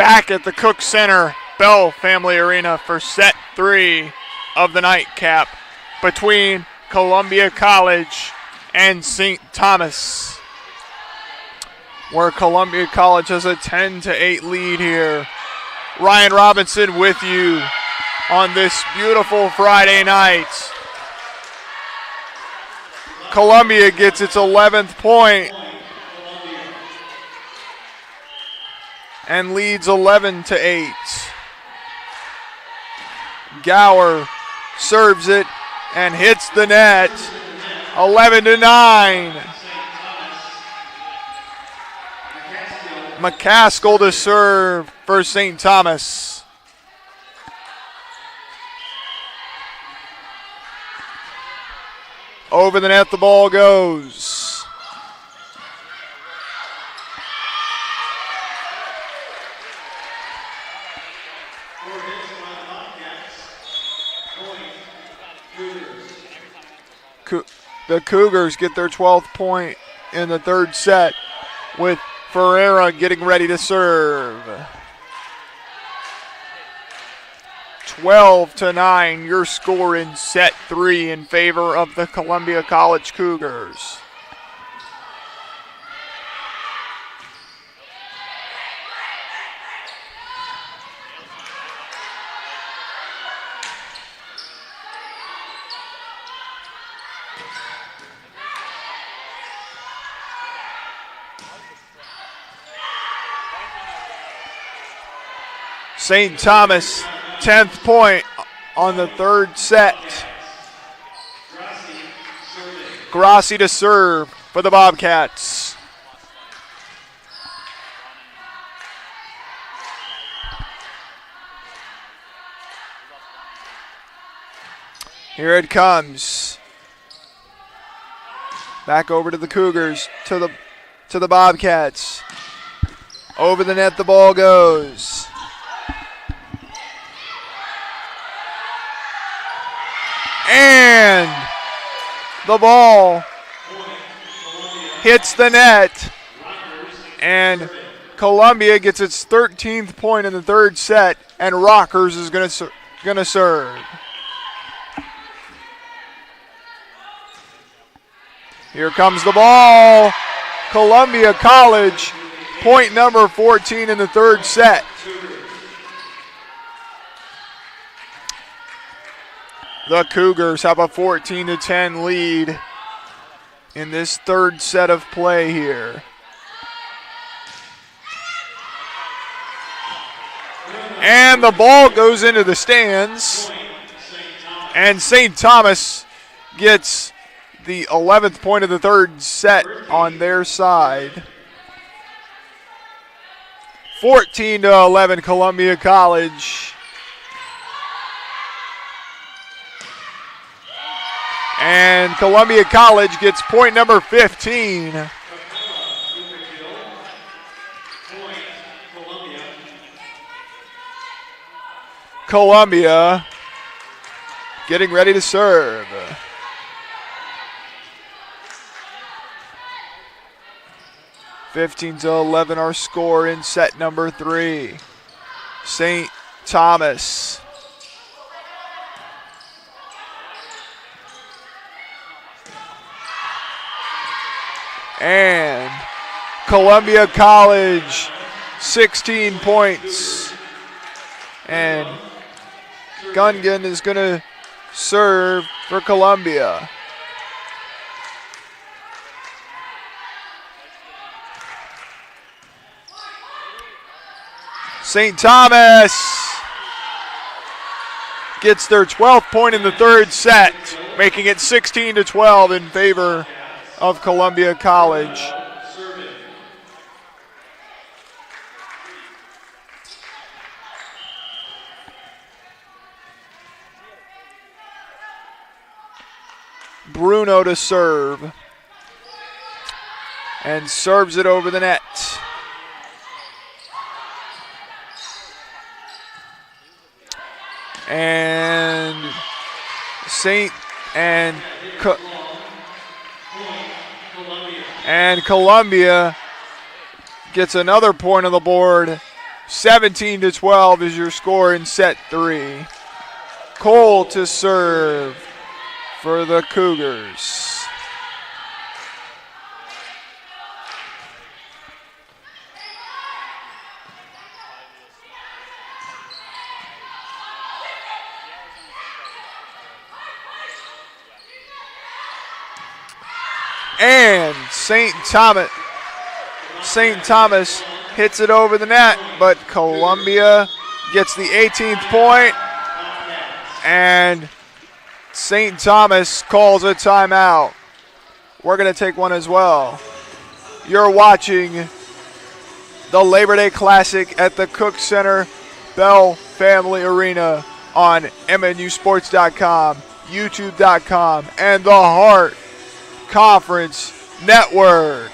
Speaker 2: back at the Cook Center Bell Family Arena for set 3 of the nightcap between Columbia College and St. Thomas, where Columbia College has a 10-8 lead here. Ryan Robinson with you on this beautiful Friday night. Columbia gets its 11th point and leads 11-8. Gower serves it and hits the net. 11-9. McCaskill to serve for St. Thomas. Over the net the ball goes. The Cougars get their 12th point in the third set with Ferreira getting ready to serve. 12-9, your score in set 3 in favor of the Columbia College Cougars. St. Thomas, 10th point on the third set. Grassi to serve for the Bobcats. Here it comes. Back over to the Cougars, to the Bobcats. Over the net the ball goes. And the ball hits the net, and Columbia gets its 13th point in the third set, and Rockers is going to serve. Here comes the ball. Columbia College, point number 14 in the third set. The Cougars have a 14-10 lead in this third set of play here. And the ball goes into the stands, and St. Thomas gets the 11th point of the third set on their side. 14-11 Columbia College. And Columbia College gets point number 15. Columbia getting ready to serve. (15-11) our score in set number 3. St. Thomas. And Columbia College, 16 points. And Gungan is going to serve for Columbia. St. Thomas gets their 12th point in the third set, making it 16-12 in favor of Columbia College. Bruno to serve, and serves it over the net. And Columbia gets another point on the board, 17-12 is your score in set 3. Cole to serve for the Cougars. And St. Thomas hits it over the net, but Columbia gets the 18th point, and St. Thomas calls a timeout. We're going to take one as well. You're watching the Labor Day Classic at the Cook Center Bell Family Arena on MNUsports.com, YouTube.com, and the Hart Conference Network.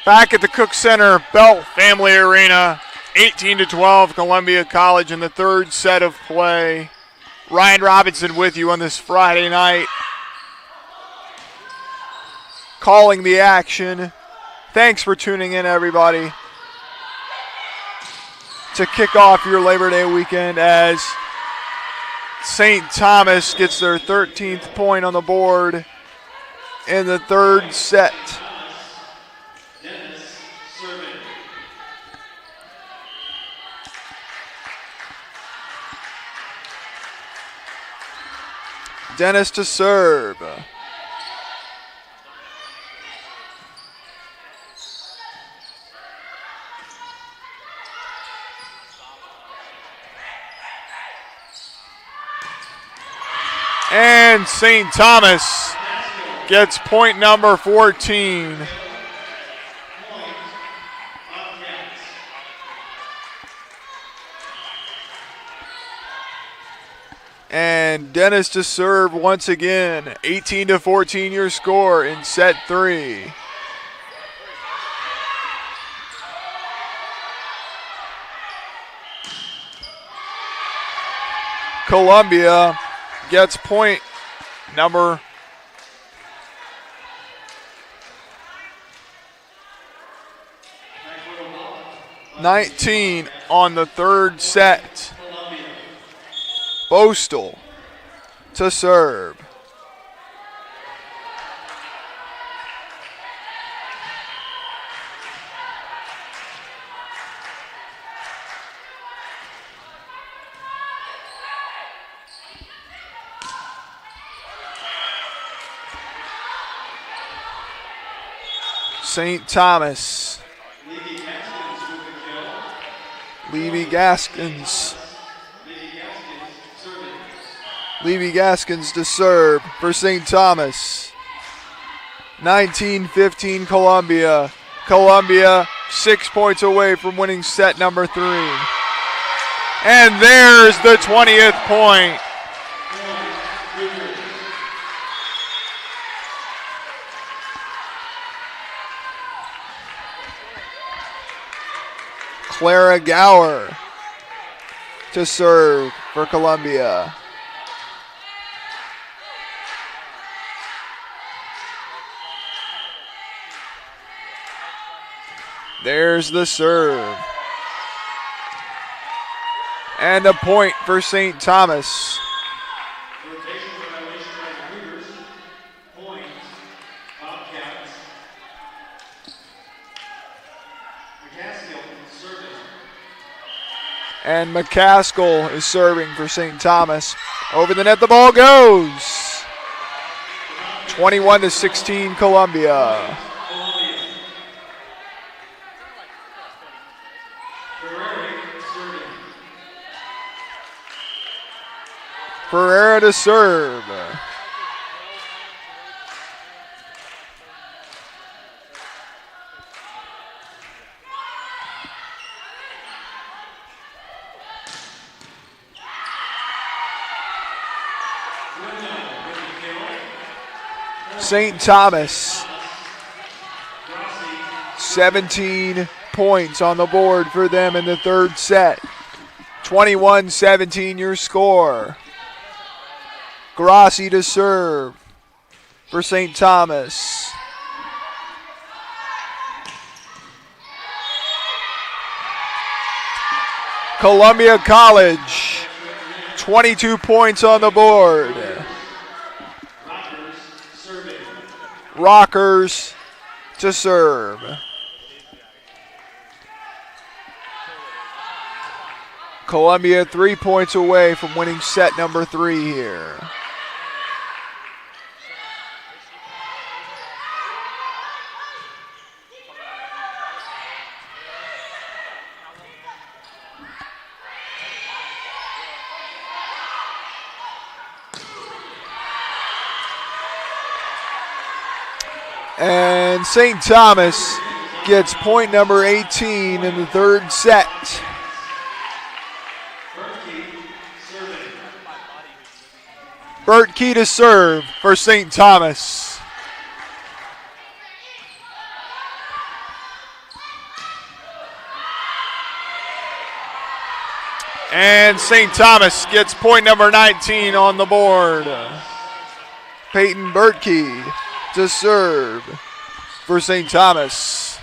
Speaker 2: Back at the Cook Center Bell Family Arena, 18-12 Columbia College in the third set of play. Ryan Robinson with you on this Friday night, calling the action. Thanks for tuning in, everybody, to kick off your Labor Day weekend as St. Thomas gets their 13th point on the board in the third set. Dennis to serve. And St. Thomas gets point number 14. And Dennis to serve once again. 18-14 your score in set 3. Columbia gets point number 19 on the third set. Postal to serve. St. Thomas. Levy Gaskins. Levy Gaskins to serve for St. Thomas. 19-15 Columbia. Columbia 6 points away from winning set number 3. And there's the 20th point. Clara Gower to serve for Columbia. There's the serve. And a point for St. Thomas. And McCaskill is serving for St. Thomas. Over the net the ball goes. 21-16 Columbia. Ferreira to serve. St. Thomas, 17 points on the board for them in the third set. 21-17 your score. Grassi to serve for St. Thomas. Columbia College, 22 points on the board. Rockers to serve. Columbia 3 points away from winning set number 3 here. And St. Thomas gets point number 18 in the third set. Bert Key to serve for St. Thomas. And St. Thomas gets point number 19 on the board. Peyton Bertkey to serve for St. Thomas.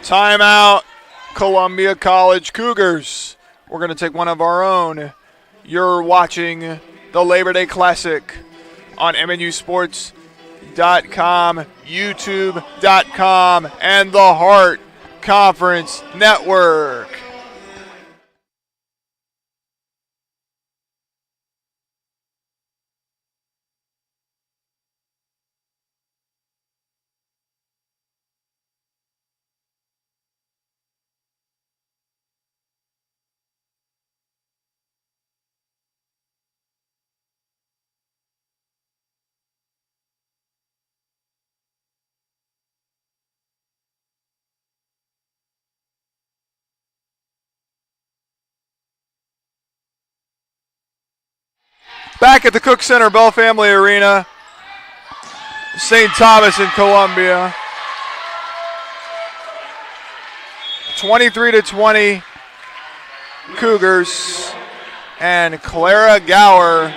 Speaker 2: Timeout, Columbia College Cougars. We're going to take one of our own. You're watching the Labor Day Classic on MNUsports.com, YouTube.com, and the Hart Conference Network. Back at the Cook Center Bell Family Arena, St. Thomas and Columbia. 23-20 Cougars, and Clara Gower.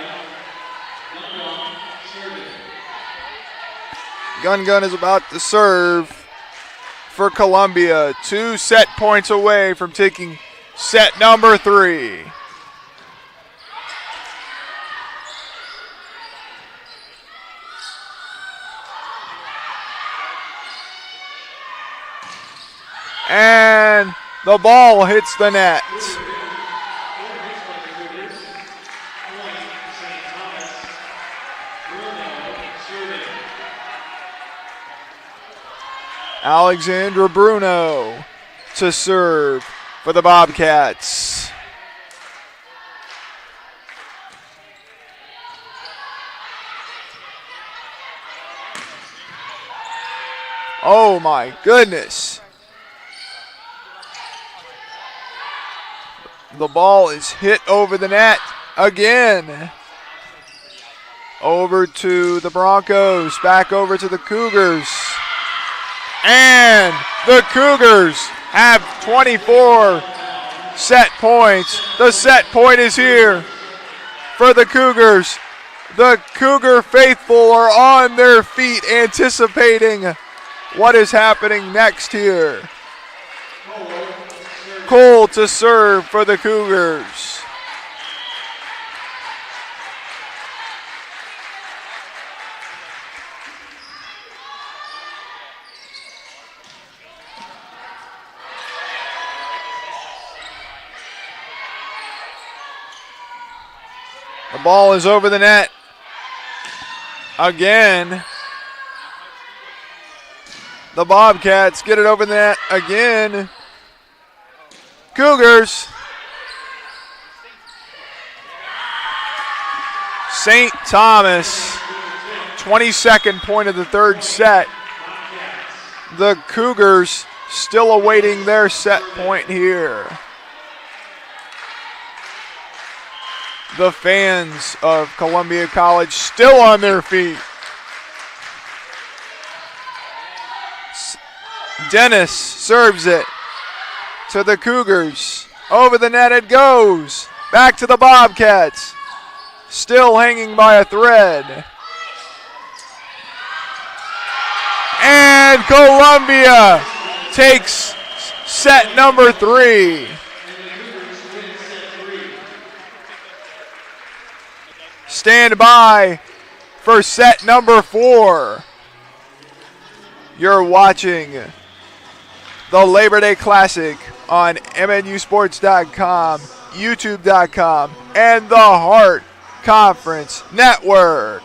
Speaker 2: Gun is about to serve for Columbia. 2 set points away from taking set number 3. And the ball hits the net. Alexandra Bruno to serve for the Bobcats. Oh my goodness. The ball is hit over the net again. Over to the Broncos, back over to the Cougars. And the Cougars have 24 set points. The set point is here for the Cougars. The Cougar faithful are on their feet anticipating what is happening next here. Cole to serve for the Cougars. The ball is over the net. again. The Bobcats get it over the net again. Cougars. St. Thomas, 22nd point of the third set. The Cougars still awaiting their set point here. The fans of Columbia College still on their feet. Dennis serves it to the Cougars. Over the net it goes. Back to the Bobcats. Still hanging by a thread. And Columbia takes set number 3. Stand by for set number 4. You're watching the Labor Day Classic on MNUsports.com, YouTube.com, and the Hart Conference Network.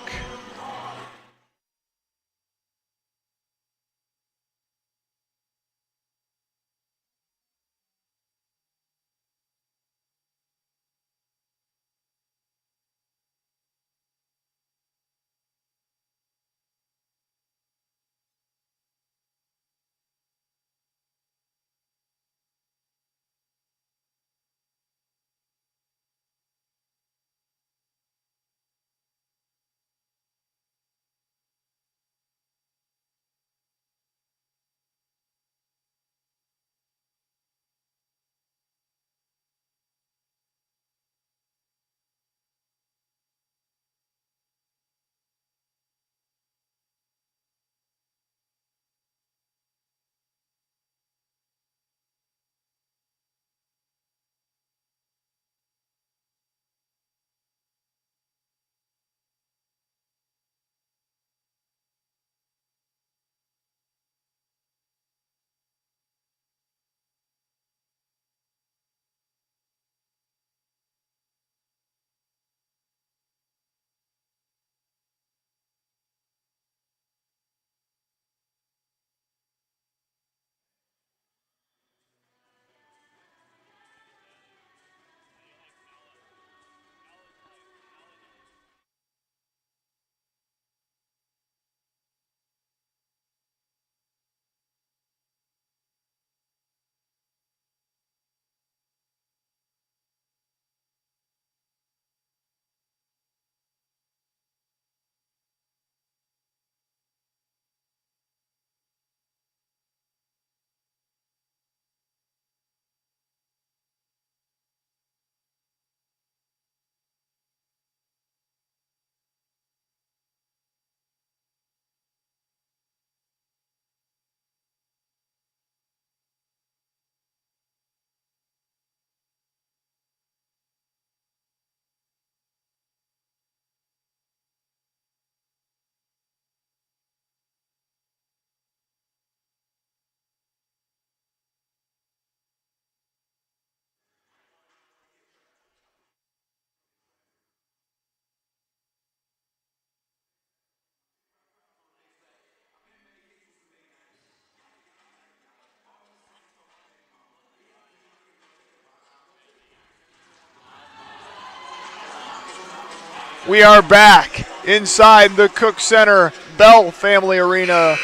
Speaker 2: We are back inside the Cook Center Bell Family Arena,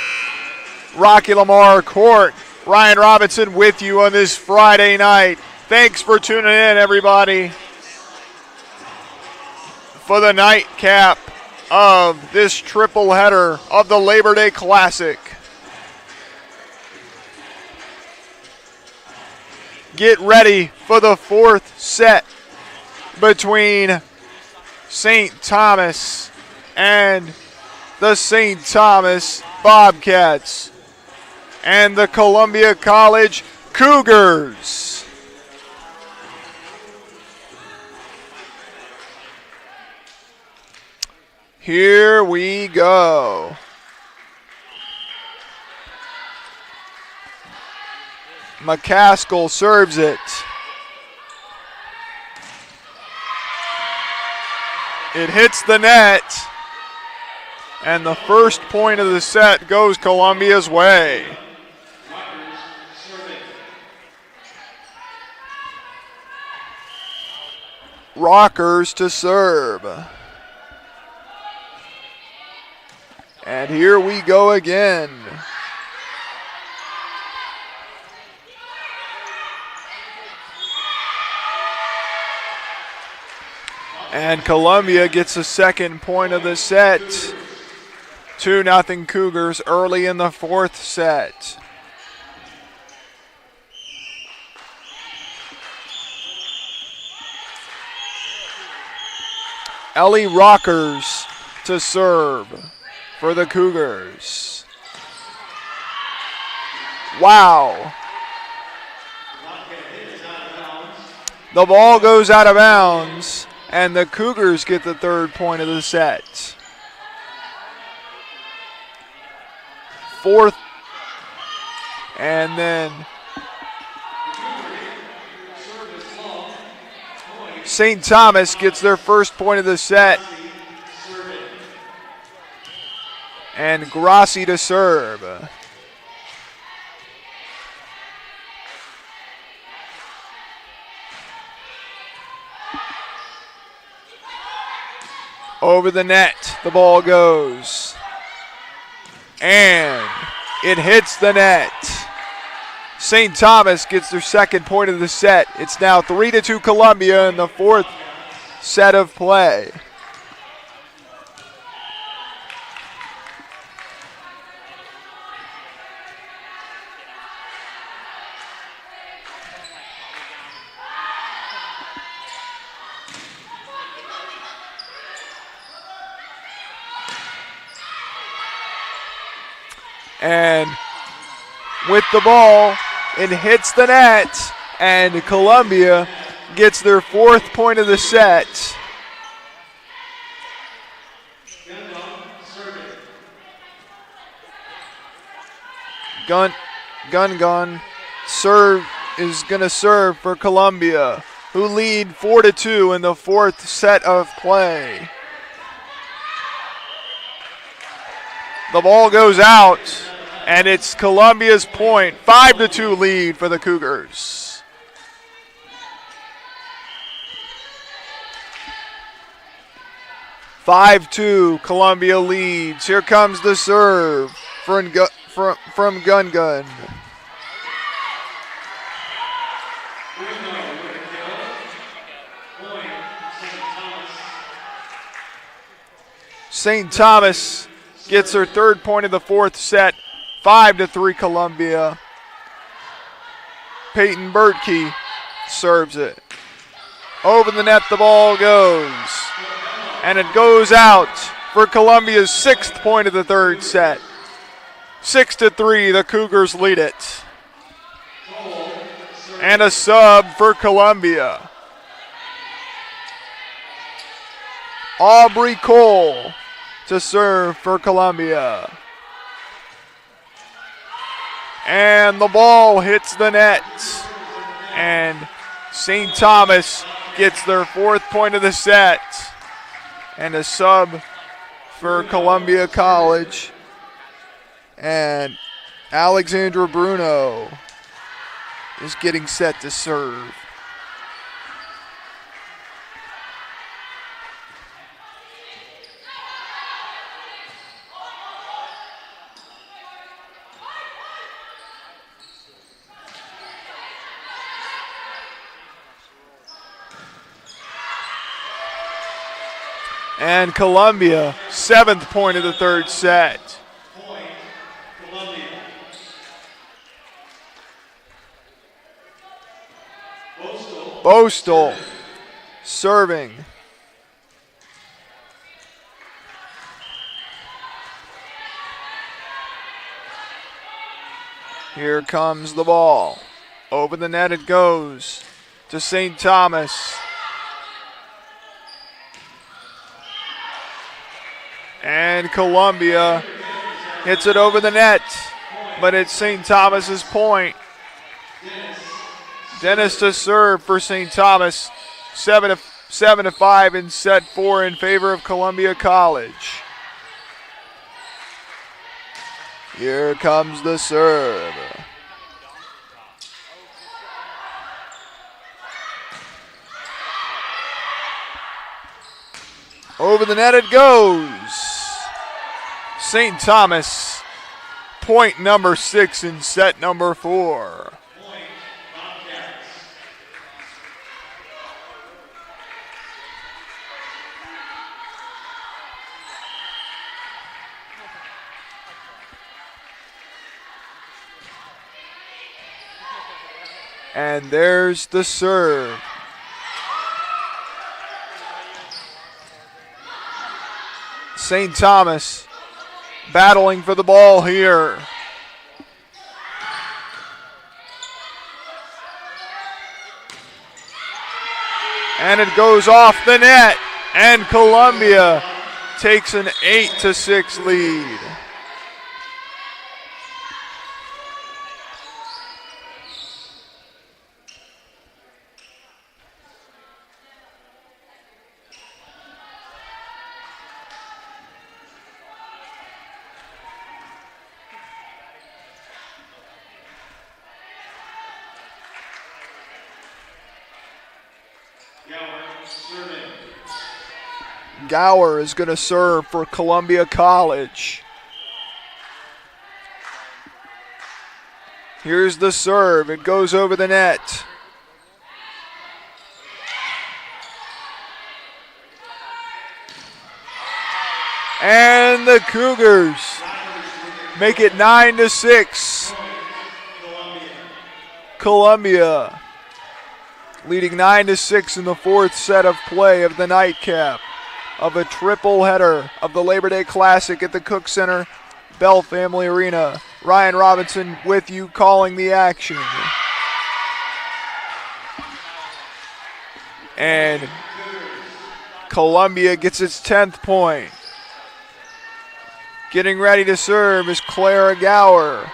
Speaker 2: Rocky Lamar Court. Ryan Robinson with you on this Friday night. Thanks for tuning in, everybody, for the nightcap of this triple header of the Labor Day Classic. Get ready for the fourth set between St. Thomas and the St. Thomas Bobcats and the Columbia College Cougars. Here we go. McCaskill serves it. It hits the net. And the first point of the set goes Columbia's way. Rockers to serve. And here we go again. And Columbia gets the second point of the set. 2-0 Cougars early in the fourth set. Ellie Rockers to serve for the Cougars. Wow. The ball goes out of bounds, and the Cougars get the third point of the set. Fourth, and then St. Thomas gets their first point of the set. And Grassi to serve. Over the net, the ball goes. And it hits the net. St. Thomas gets their second point of the set. It's now 3-2 Columbia in the fourth set of play. And with the ball, it hits the net, and Columbia gets their fourth point of the set. Gun serve is going to serve for Columbia, who lead 4-2 in the fourth set of play. The ball goes out, and it's Columbia's point. 5-2 lead for the Cougars. Columbia leads. Here comes the serve from Gun. St. Thomas gets her third point of the fourth set. 5-3 Columbia. Peyton Bertkey serves it. Over the net the ball goes. And it goes out for Columbia's sixth point of the third set. 6-3, the Cougars lead it. And a sub for Columbia. Aubrey Cole to serve for Columbia. And the ball hits the net. And St. Thomas gets their fourth point of the set. And a sub for Columbia College. And Alexandra Bruno is getting set to serve. And Columbia, seventh point of the third set.
Speaker 1: Point, Columbia.
Speaker 2: Boastal serving. Here comes the ball. Over the net it goes to St. Thomas. And Columbia hits it over the net, but it's St. Thomas's point. Dennis to serve for St. Thomas. 7-5 in set 4 in favor of Columbia College. Here comes the serve. Over the net it goes. St. Thomas, point number 6 in set number 4. And there's the serve. St. Thomas battling for the ball here. And it goes off the net. And Columbia takes an 8-6 lead. Gower is going to serve for Columbia College. Here's the serve. It goes over the net. And the Cougars make it 9-6. Columbia leading 9-6 in the 4th set of play of the nightcap of a triple header of the Labor Day Classic at the Cook Center, Bell Family Arena. Ryan Robinson with you calling the action. And Columbia gets its 10th point. Getting ready to serve is Clara Gower.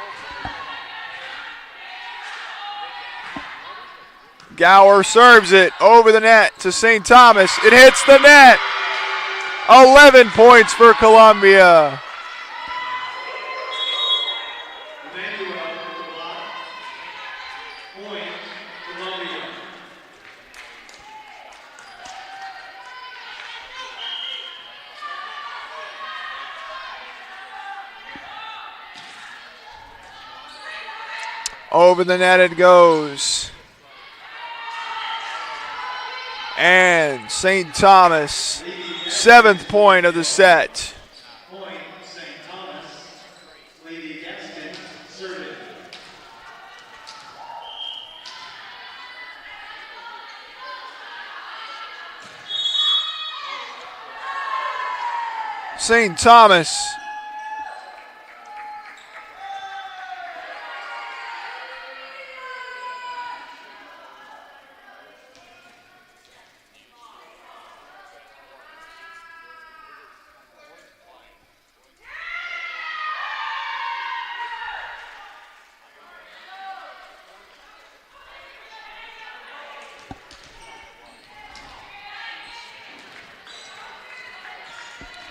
Speaker 2: Gower serves it over the net to St. Thomas. It hits the net. 11 points for Columbia. Over the net it goes. And St. Thomas, 7th point of the set.
Speaker 1: Point, St. Thomas. Lady Gaston, serving.
Speaker 2: St. Thomas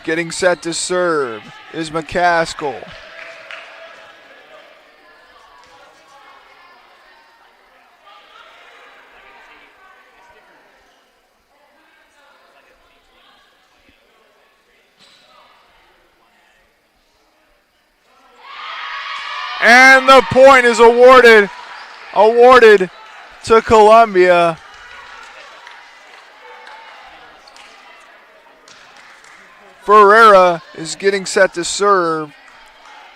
Speaker 2: getting set to serve is McCaskill. And the point is awarded to Columbia. Ferreira is getting set to serve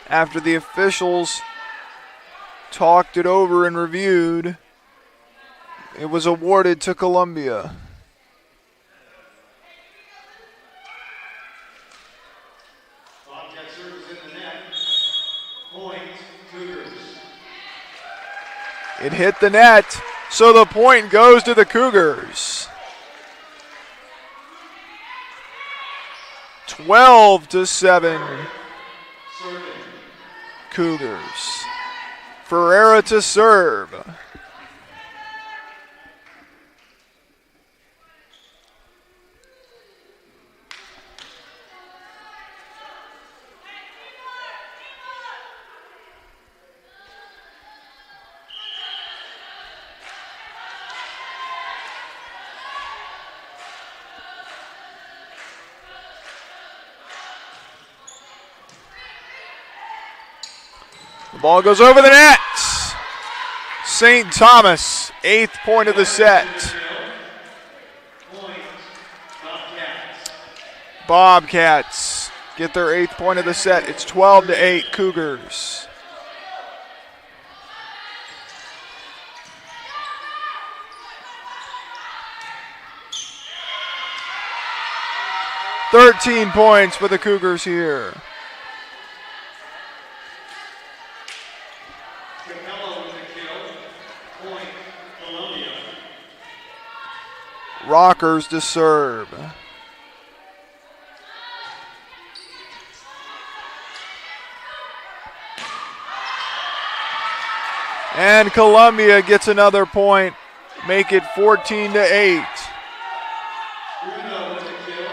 Speaker 2: after the officials talked it over and reviewed. It was awarded to Columbia.
Speaker 1: Bobcat serves in the net. Point, Cougars.
Speaker 2: It hit the net, so the point goes to the Cougars. 12-7. Cougars. Ferreira to serve. The ball goes over the net. St. Thomas, 8th point of the set. Bobcats get their 8th point of the set. It's 12-8 Cougars. "13 points for the Cougars here. Rockers to serve. And Columbia gets another point, make it 14-8.
Speaker 1: Bruno with the kill.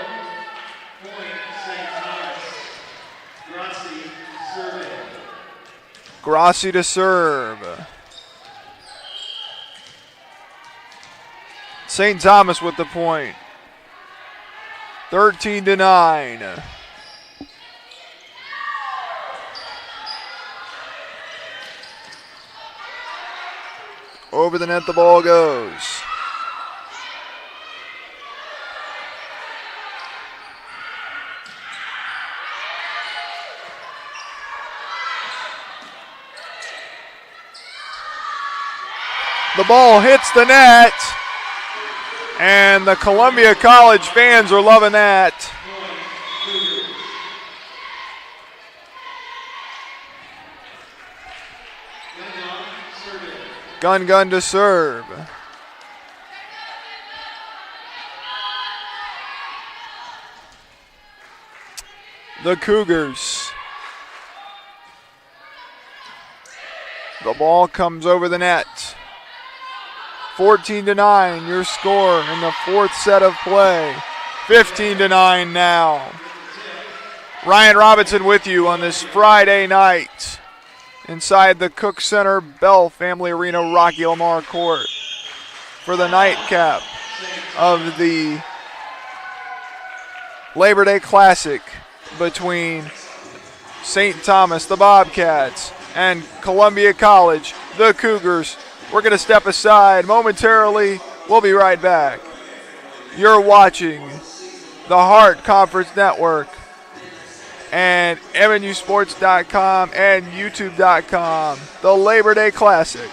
Speaker 1: Point, St. Thomas. Grassi serving.
Speaker 2: Grassi to serve. St. Thomas with the point. 13-9. Over the net the ball goes. The ball hits the net. And the Columbia College fans are loving that. Gun to serve. The Cougars. The ball comes over the net. 14-9, your score in the 4th set of play. 15-9 now. Ryan Robinson with you on this Friday night inside the Cook Center Bell Family Arena Rocky Lamar Court for the nightcap of the Labor Day Classic between St. Thomas, the Bobcats, and Columbia College, the Cougars. We're going to step aside momentarily. We'll be right back. You're watching the Hart Conference Network and MNUsports.com and YouTube.com, the Labor Day Classic.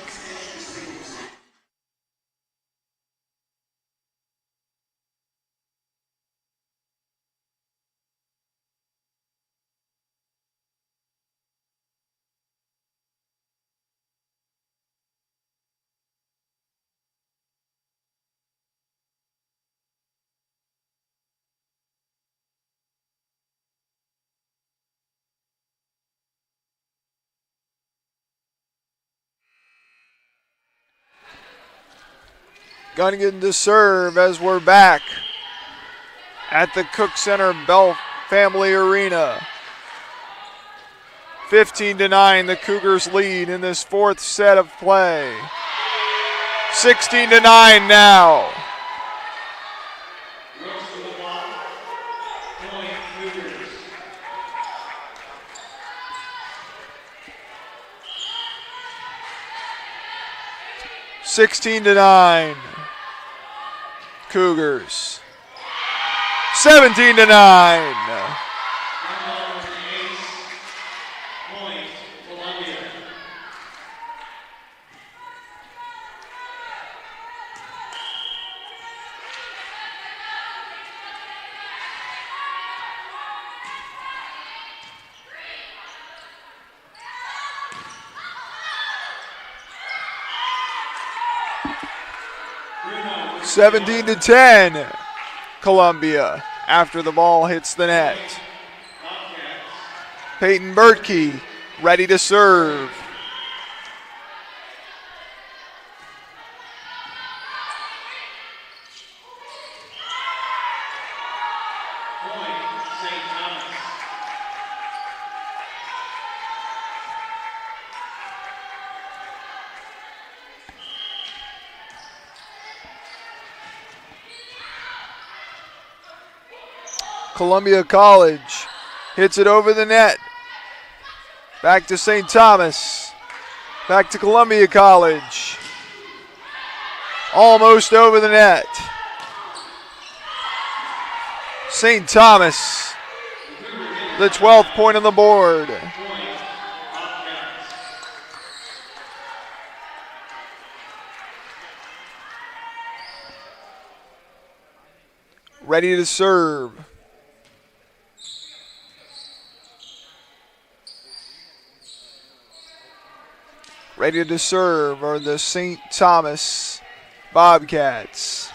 Speaker 2: Gunnigan to serve as we're back at the Cook Center Bell Family Arena. 15-9, the Cougars lead in this 4th set of play. 16-9 now. 16-9. Cougars. 17-9.
Speaker 1: Bruno.
Speaker 2: 17-10. Columbia after the ball hits the net. Peyton Bertkey ready to serve. Columbia College hits it over the net. Back to St. Thomas. Back to Columbia College. Almost over the net. St. Thomas, the 12th point on the board. Ready to serve. Ready to serve are the St. Thomas Bobcats.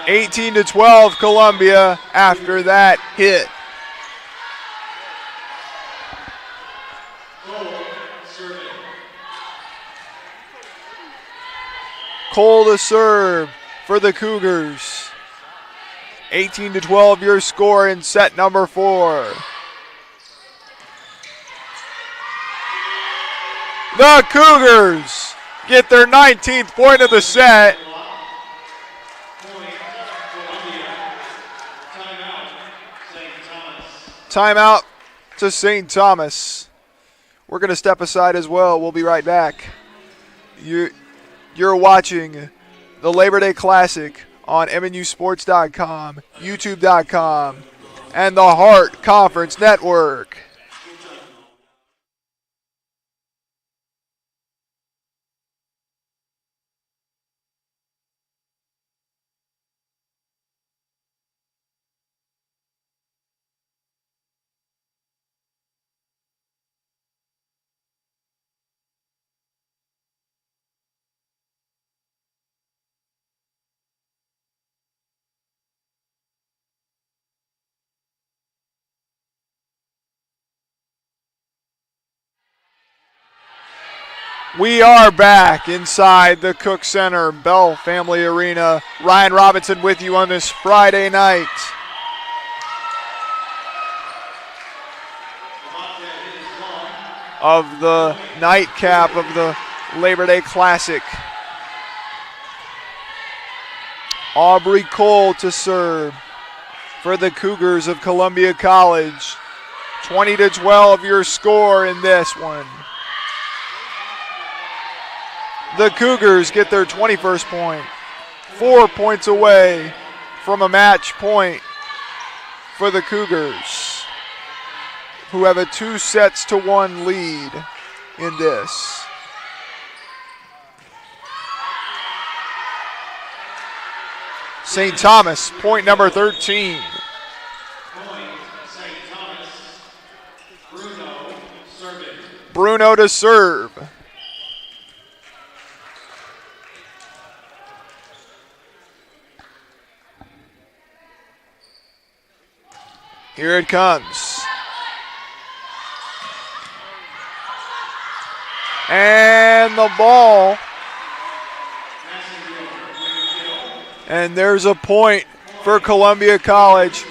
Speaker 2: (18 to 12) Columbia after that hit. Cole to serve for the Cougars. 18 to 12 your score in set number 4. The Cougars get their 19th point of the set. Timeout to St. Thomas. We're going to step aside as well. We'll be right back. You're watching the Labor Day Classic on MNUsports.com, YouTube.com, and the Hart Conference Network. We are back inside the Cook Center Bell Family Arena. Ryan Robinson with you on this Friday night. Of the nightcap of the Labor Day Classic. Aubrey Cole to serve for the Cougars of Columbia College. 20 to 12 your score in this one. The Cougars get their 21st point. 4 points away from a match point for the Cougars, who have a 2-1 lead in this. St. Thomas, point number 13. Bruno to serve. Here it comes. And the ball. And there's a point for Columbia College.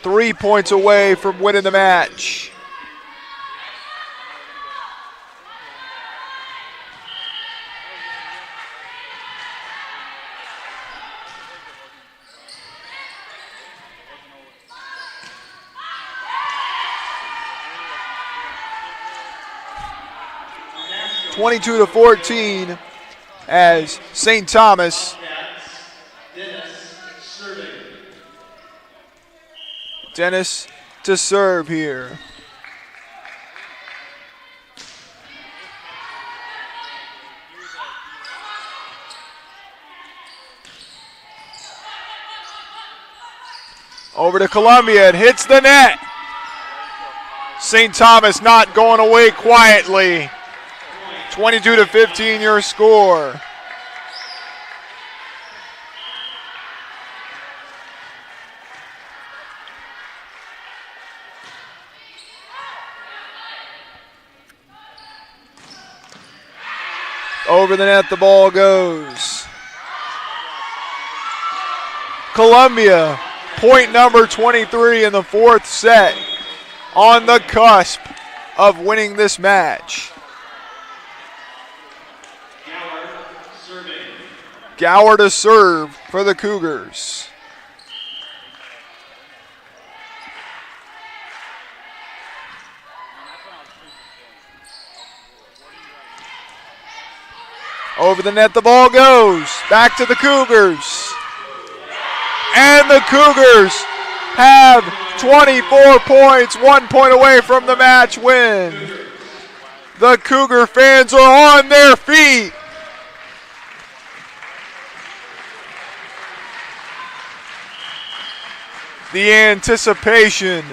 Speaker 2: 3 points away from winning the match. (22 to 14) as St. Thomas Dennis to serve here. Over to Columbia, it hits the net. St. Thomas not going away quietly. 22 to 15 your score. Over the net the ball goes. Columbia, point number 23 in the fourth set. On the cusp of winning this match. Gower to serve for the Cougars. Over the net the ball goes. Back to the Cougars. And the Cougars have 24 points, 1 point away from the match win. The Cougar fans are on their feet. The anticipation.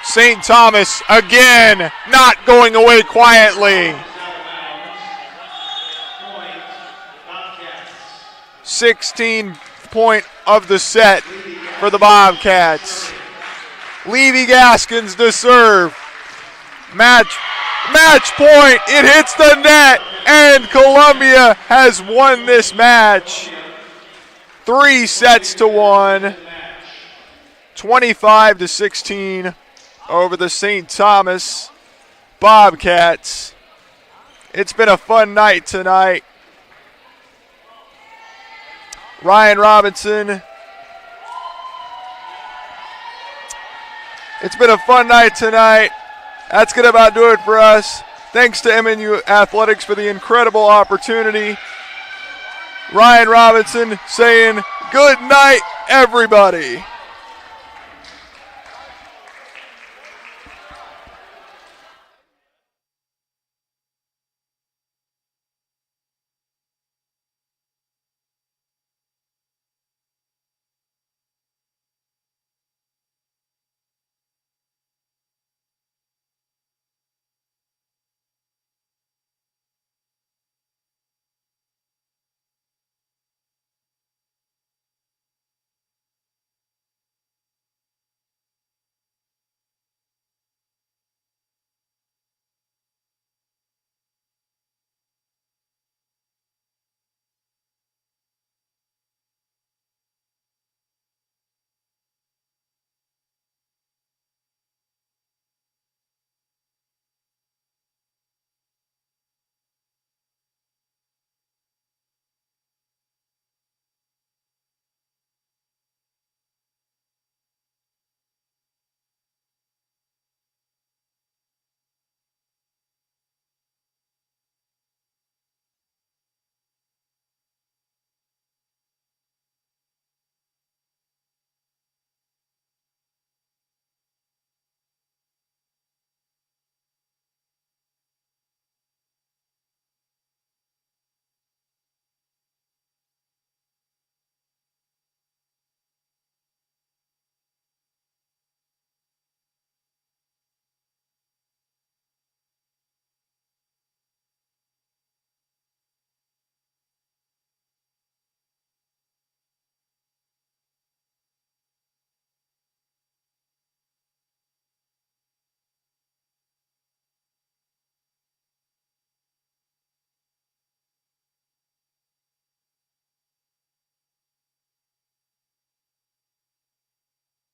Speaker 2: St. Thomas again, not going away quietly. 16 point of the set for the Bobcats. Levy Gaskins to serve. Match point. It hits the net, and Columbia has won this match. 3-1, 25-16 over the St. Thomas Bobcats. It's been a fun night tonight. Ryan Robinson. It's been a fun night tonight. That's going to about do it for us. Thanks to MNU Athletics for the incredible opportunity. Ryan Robinson saying good night, everybody.